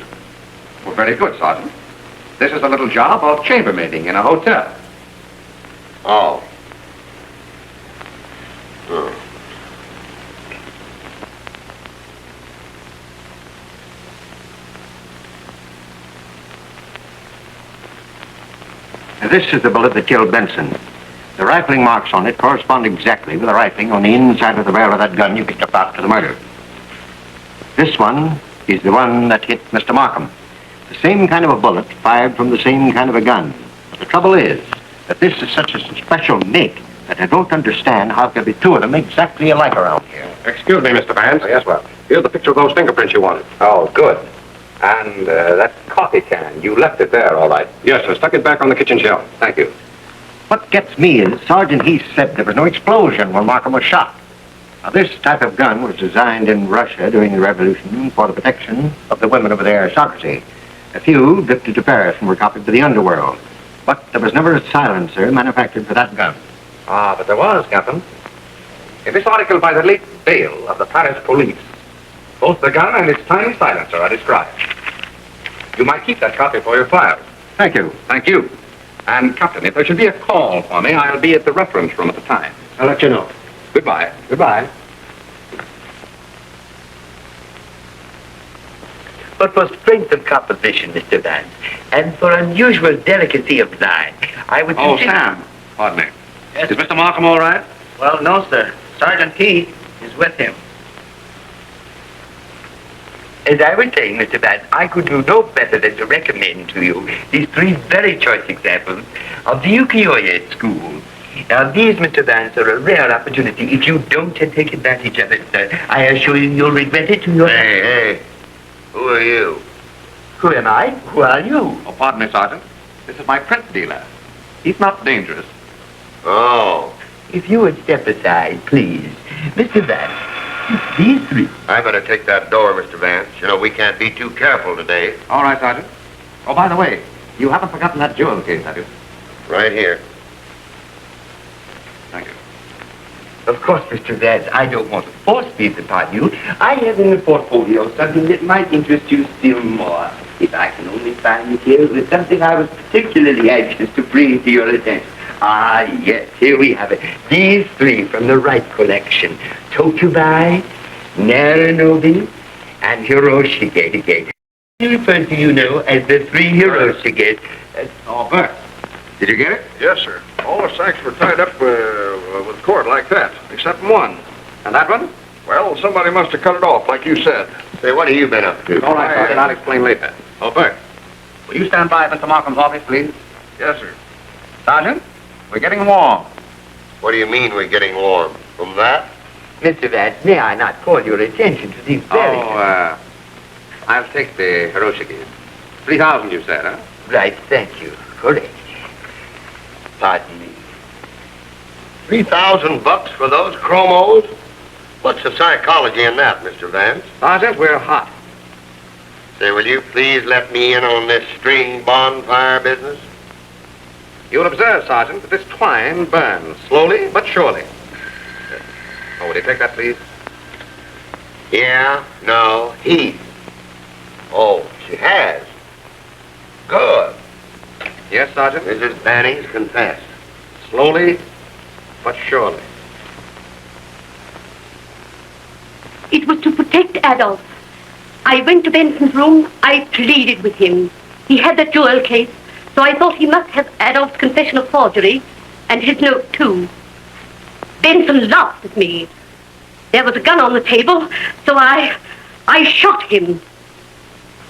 Well, very good, Sergeant. This is a little job of chambermaiding in a hotel. Oh. Now, this is the bullet that killed Benson. The rifling marks on it correspond exactly with the rifling on the inside of the barrel of that gun you picked up after the murder. This one is the one that hit Mr. Markham. The same kind of a bullet fired from the same kind of a gun. But the trouble is that this is such a special make that I don't understand how there can be two of them exactly alike around here. Excuse me, Mr. Vance. Yes, well. Here's the picture of those fingerprints you wanted. Oh, good. And that coffee can, you left it there, all right? Yes, sir. Stuck it back on the kitchen shelf. Thank you. What gets me is Sergeant Heath said there was no explosion when Markham was shot. Now, this type of gun was designed in Russia during the Revolution for the protection of the women of the aristocracy. A few drifted to Paris and were copied to the underworld. But there was never a silencer manufactured for that gun. Ah, but there was, Captain. In this article by the late Bale of the Paris police, both the gun and its tiny silencer are described. You might keep that copy for your files. Thank you. Thank you. And, Captain, if there should be a call for me, I'll be at the reference room at the time. I'll let you know. Goodbye. Goodbye. But for strength of composition, Mr. Vance, and for unusual delicacy of line, I would Oh, suggest... Sam. Pardon me. Yes. Is Mr. Markham all right? Well, no, sir. Sergeant Heath is with him. As I was saying, Mr. Vance, I could do no better than to recommend to you these three very choice examples of the ukiyo-e school. Now, these, Mr. Vance, are a rare opportunity. If you don't take advantage of it, sir, I assure you you'll regret it to your... Hey. Who are you? Who am I? Who are you? Oh, pardon me, Sergeant. This is my print dealer. He's not dangerous. Oh. If you would step aside, please. Mr. Vance, these three... I better take that door, Mr. Vance. You know, we can't be too careful today. All right, Sergeant. Oh, by the way, you haven't forgotten that jewel case, have you? Right here. Thank you. Of course, Mr. Vance, I don't want to force these upon you. I have in the portfolio something that might interest you still more. If I can only find it here, it was something I was particularly anxious to bring to your attention. Ah, yes, here we have it. These three from the Wright collection. Tokubai, Naranobi, and Hiroshige. Referred to, you know, as the three Hiroshige. Oh, Bert. Did you get it? Yes, sir. All the sacks were tied up with cord like that, except one. And that one? Well, somebody must have cut it off, like you said. Say, what have you been up to? All right, Sergeant. I'll explain later. Oh, Bert. Will you stand by at Mr. Markham's office, please? Yes, sir. Sergeant, we're getting warm. What do you mean we're getting warm? From that? Mr. Vance, may I not call your attention to these very... I'll take the Hiroshige. 3,000, you said, huh? Right, thank you. Correct. Pardon me. $3,000 for those chromos? What's the psychology in that, Mr. Vance? Sergeant, we're hot. Say, will you please let me in on this string bonfire business? You'll observe, Sergeant, that this twine burns slowly but surely. Oh, will you take that, please? Yeah, no, Heath. Oh, she has. Good. Yes, Sergeant. Mrs. Bannies confessed. Slowly but surely. It was to protect Adolph. I went to Benson's room. I pleaded with him. He had that jewel case, so I thought he must have Adolph's confession of forgery and his note, too. Benson laughed at me. There was a gun on the table, so I shot him.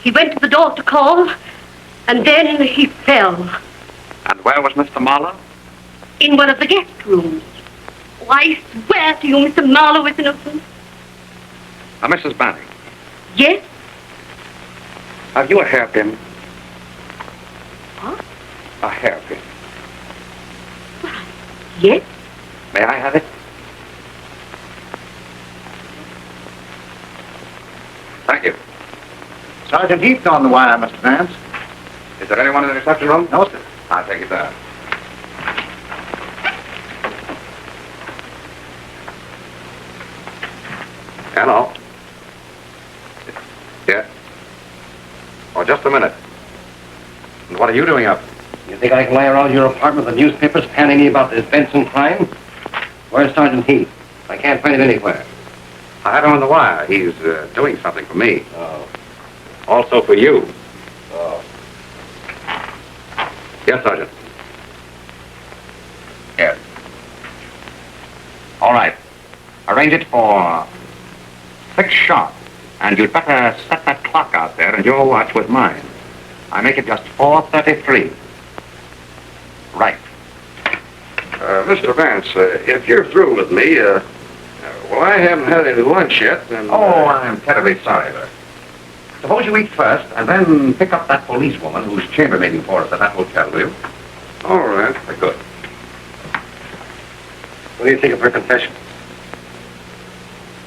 He went to the door to call, and then he fell. And where was Mr. Mahler? In one of the guest rooms. Oh, I swear to you, Mr. Marlowe is innocent. Now, Mrs. Banning, Yes? have you a hairpin? What? A hairpin. Yes? May I have it? Thank you. Sergeant Heath on the wire, Mr. Vance. Is there anyone in the reception room? No, sir. I'll take it there. Hello. Yeah. Oh, just a minute. And what are you doing up? You think I can lie around your apartment with the newspapers panning me about this Benson crime? Where's Sergeant Heath? I can't find it anywhere. I had him on the wire. He's doing something for me. Oh. Also for you. Oh. Yes, Sergeant. All right. Arrange it for 6 sharp. And you'd better set that clock out there and your watch with mine. I make it just 4:33. Right. Mr. Vance, if you're through with me, well, I haven't had any lunch yet, and... Oh, I'm terribly sorry, sir. Suppose you eat first, and then pick up that policewoman who's chambermaiding for us at that hotel, will you? All right. Good. What do you think of her confession?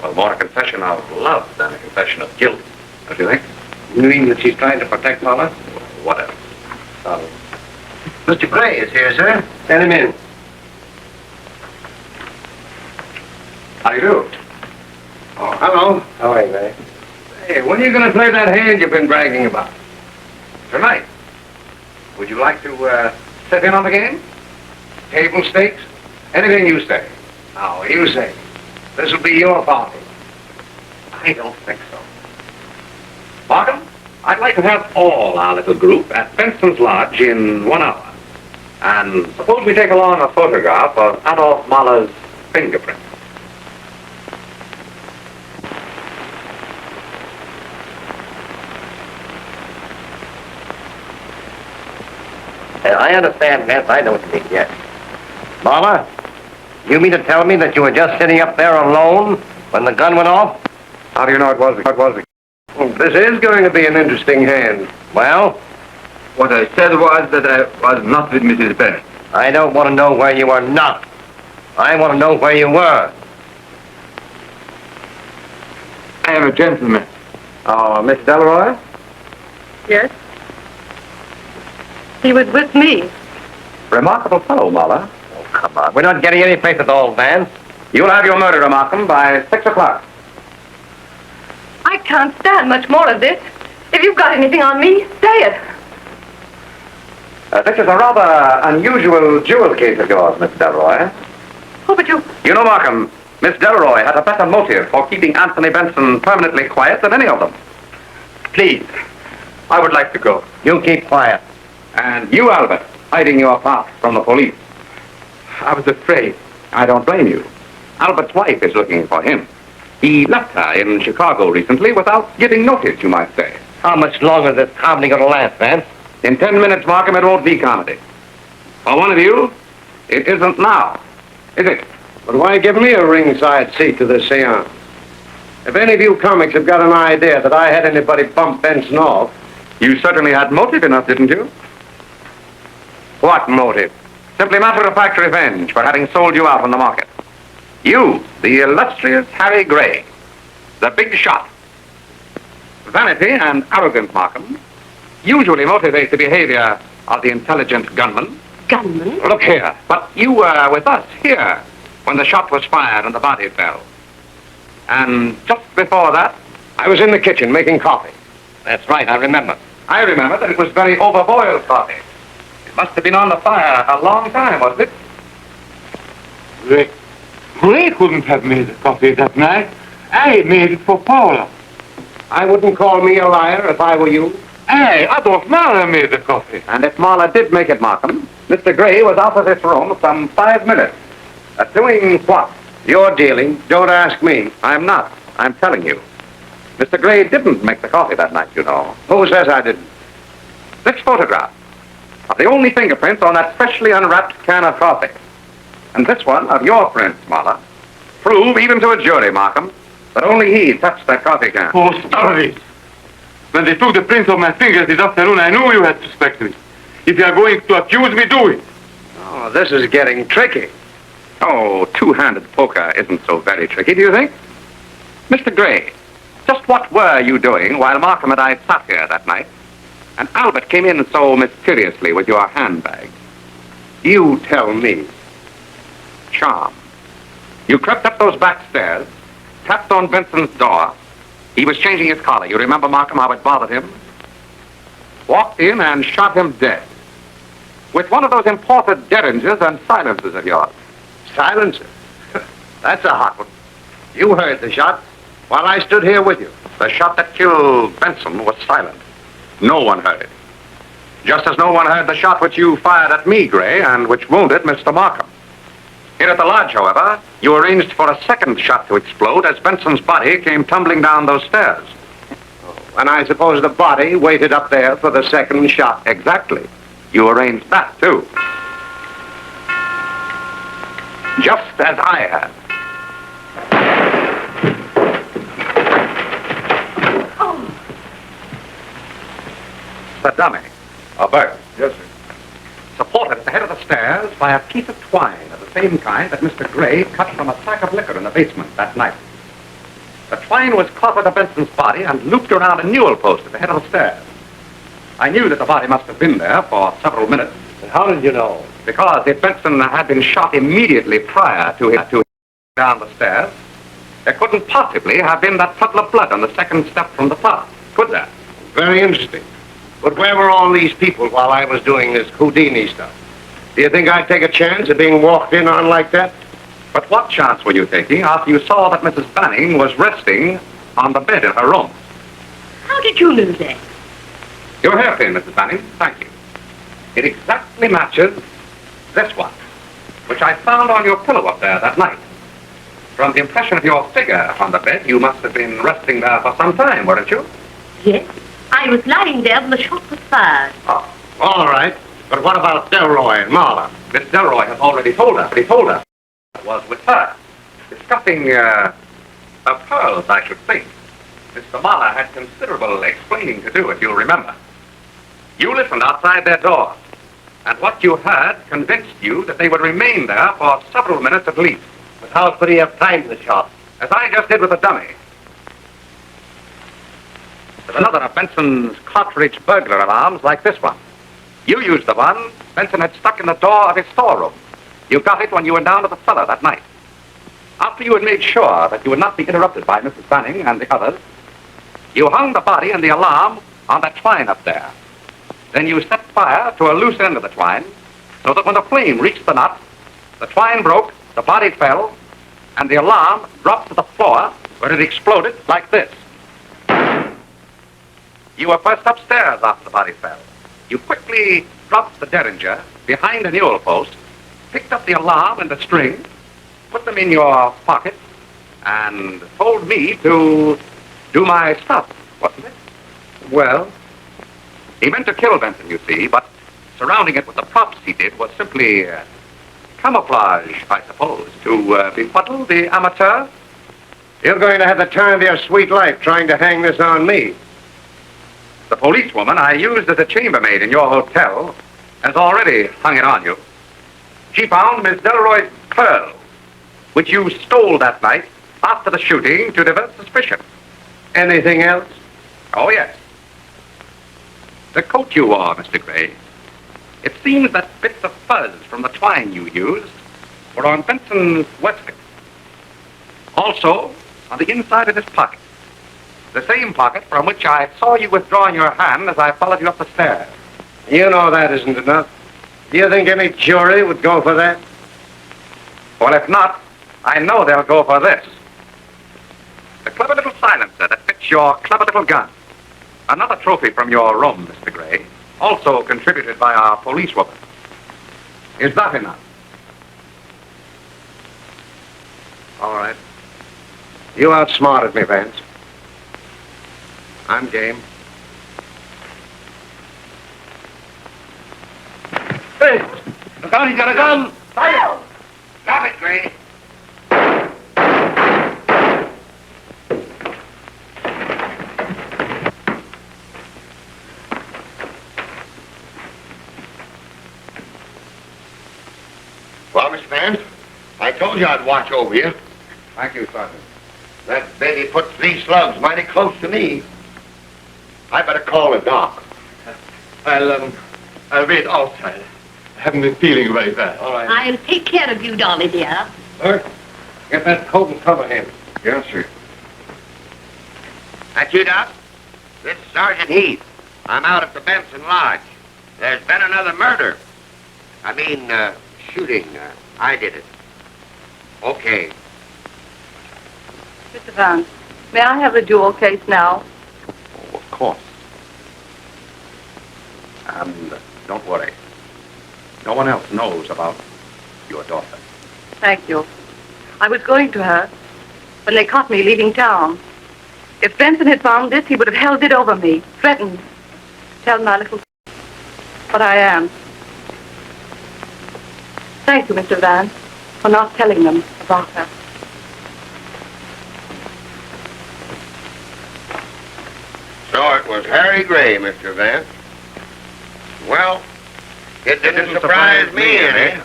Well, more a confession of love than a confession of guilt, don't you think? You mean that she's trying to protect Mahler? Whatever. Mr. Gray is here, sir. Send him in. How do you do? Oh, hello. How are you, Gray? Hey, when are you going to play that hand you've been bragging about? Tonight. Would you like to sit in on the game? Table stakes? Anything you say. Now, you say. This'll be your party. I don't think so. Markham, I'd like to have all our little group at Benson's Lodge in 1 hour. And suppose we take along a photograph of Adolph Mohler's fingerprint. I understand, Vance. I know what you mean, yes. Mahler, you mean to tell me that you were just sitting up there alone when the gun went off? How do you know it was? Well, this is going to be an interesting hand. Well? What I said was that I was not with Mrs. Bennett. I don't want to know where you were not. I want to know where you were. I am a gentleman. Oh, Miss Del Roy? Yes? He was with me. Remarkable fellow, Mahler. Oh, come on. We're not getting any place at all, Vance. You'll have your murderer, Markham, by 6 o'clock. I can't stand much more of this. If you've got anything on me, say it. This is a rather unusual jewel case of yours, Miss Del Roy. Oh, but you... You know, Markham, Miss Del Roy had a better motive for keeping Anthony Benson permanently quiet than any of them. Please, I would like to go. You keep quiet. And you, Albert, hiding your part from the police. I was afraid. I don't blame you. Albert's wife is looking for him. He left her in Chicago recently without giving notice, you might say. How much longer is this comedy going to last, Vance? In 10 minutes, Markham, it won't be comedy. For one of you, it isn't now, is it? But why give me a ringside seat to this seance? If any of you comics have got an idea that I had anybody bump Benson off... You certainly had motive enough, didn't you? What motive? Simply matter-of-fact revenge for having sold you out on the market. You, the illustrious Harry Gray, the big shot. Vanity and arrogance, Markham, usually motivate the behavior of the intelligent gunman. Gunman? Look here, but you were with us here when the shot was fired and the body fell. And just before that, I was in the kitchen making coffee. that's right, I remember. I remember that it was very overboiled coffee. It must have been on the fire a long time, wasn't it? Ray couldn't have made the coffee that night. I made it for Paula. I wouldn't call me a liar if I were you. Hey, Adolph Mohler made the coffee. And if Mahler did make it, Markham, Mr. Gray was out of this room some 5 minutes. Doing what? You're dealing. Don't ask me. I'm not. I'm telling you. Mr. Gray didn't make the coffee that night, you know. Who says I didn't? This photograph of the only fingerprints on that freshly unwrapped can of coffee, and this one of your prints, Mahler, prove even to a jury, Markham, that only he touched that coffee can. Oh, sorry. When they took the prints of my fingers this afternoon, I knew you had suspected me. If you are going to accuse me, do it. Oh, this is getting tricky. Oh, two-handed poker isn't so very tricky, do you think? Mr. Gray, just what were you doing while Markham and I sat here that night, and Albert came in so mysteriously with your handbag? You tell me. Charm. You crept up those back stairs, tapped on Benson's door. He was changing his collar. You remember, Markham, how it bothered him? Walked in and shot him dead. With one of those imported derringers and silencers of yours. Silencer? That's a hot one. You heard the shot while I stood here with you. The shot that killed Benson was silent. No one heard it. Just as no one heard the shot which you fired at me, Gray, and which wounded Mr. Markham. Here at the lodge, however, you arranged for a second shot to explode as Benson's body came tumbling down those stairs. And I suppose the body waited up there for the second shot. Exactly. You arranged that, too. Just as I had. The dummy, a bird. Yes, sir. Supported at the head of the stairs by a piece of twine of the same kind that Mr. Gray cut from a sack of liquor in the basement that night. The twine was caught with the Benson's body and looped around a newel post at the head of the stairs. I knew that the body must have been there for several minutes. And how did you know? Because if Benson had been shot immediately prior to him down the stairs, there couldn't possibly have been that puddle of blood on the second step from the top, could there? Very interesting. But where were all these people while I was doing this Houdini stuff? Do you think I'd take a chance of being walked in on like that? But what chance were you taking after you saw that Mrs. Banning was resting on the bed in her room? How did you know that? Your hairpin, Mrs. Banning. Thank you. It exactly matches this one, which I found on your pillow up there that night. From the impression of your figure on the bed, you must have been resting there for some time, weren't you? Yes. I was lying there when the shot was fired. Oh, all right. But what about Del Roy and Mahler? Miss Del Roy has already told us, but he told us it was with her, discussing of pearls, I should think. Mr. Mahler had considerable explaining to do, if you'll remember. You listened outside their door, and what you heard convinced you that they would remain there for several minutes at least. But how could he have timed the shot? As I just did with the dummy. There's another of Benson's cartridge burglar alarms like this one. You used the one Benson had stuck in the door of his storeroom. You got it when you went down to the cellar that night. After you had made sure that you would not be interrupted by Mrs. Banning and the others, you hung the body and the alarm on that twine up there. Then you set fire to a loose end of the twine, so that when the flame reached the nut, the twine broke, the body fell, and the alarm dropped to the floor, where it exploded like this. You were first upstairs after the body fell. You quickly dropped the derringer behind a newel post, picked up the alarm and the string, put them in your pocket, and told me to do my stuff, wasn't it? Well? He meant to kill Benson, you see, but surrounding it with the props he did was simply camouflage, I suppose, to befuddle the amateur. You're going to have the time of your sweet life trying to hang this on me. The policewoman I used as a chambermaid in your hotel has already hung it on you. She found Miss Del Roy's pearls, which you stole that night after the shooting to divert suspicion. Anything else? Oh, yes. The coat you wore, Mr. Gray. It seems that bits of fuzz from the twine you used were on Benson's waistcoat. Also, on the inside of his pocket. The same pocket from which I saw you withdrawing your hand as I followed you up the stairs. You know that isn't enough. Do you think any jury would go for that? Well, if not, I know they'll go for this. The clever little silencer that fits your clever little gun. Another trophy from your room, Mr. Gray, also contributed by our policewoman. Is that enough? All right. You outsmarted me, Vance. I'm game. Hey, look out, he's got a gun. Fire! Stop it, Gray. Well, Mr. Vance, I told you I'd watch over you. Thank you, Sergeant. That baby puts these slugs mighty close to me. I better call the doc. I'll wait outside. I haven't been feeling very bad. All right. I'll take care of you, Dolly, dear. Sir, get that coat and cover him. Yes, sir. That you, Doc? This is Sergeant Heath. I'm out at the Benson Lodge. There's been another murder. I mean, shooting. I did it. Okay. Mr. Vance, may I have the jewel case now? Oh, of course. And don't worry. No one else knows about your daughter. Thank you. I was going to her when they caught me leaving town. If Benson had found this, he would have held it over me, threatened. Tell my little... But I am. Thank you, Mr. Vance, for not telling them about her. So it was Harry Gray, Mr. Vance. Well, it didn't surprise me any.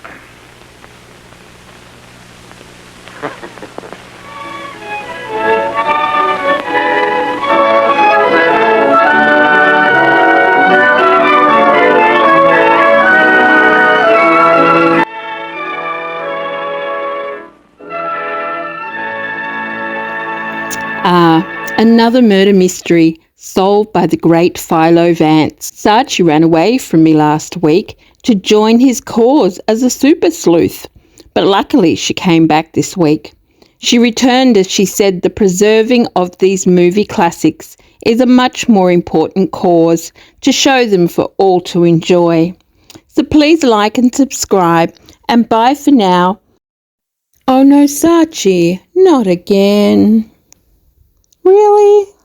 Another murder mystery solved by the great Philo Vance. Sachi ran away from me last week to join his cause as a super sleuth, but luckily she came back this week. She returned as she said the preserving of these movie classics is a much more important cause to show them for all to enjoy. So please like and subscribe, and bye for now. Oh no, Sachi, not again. Really?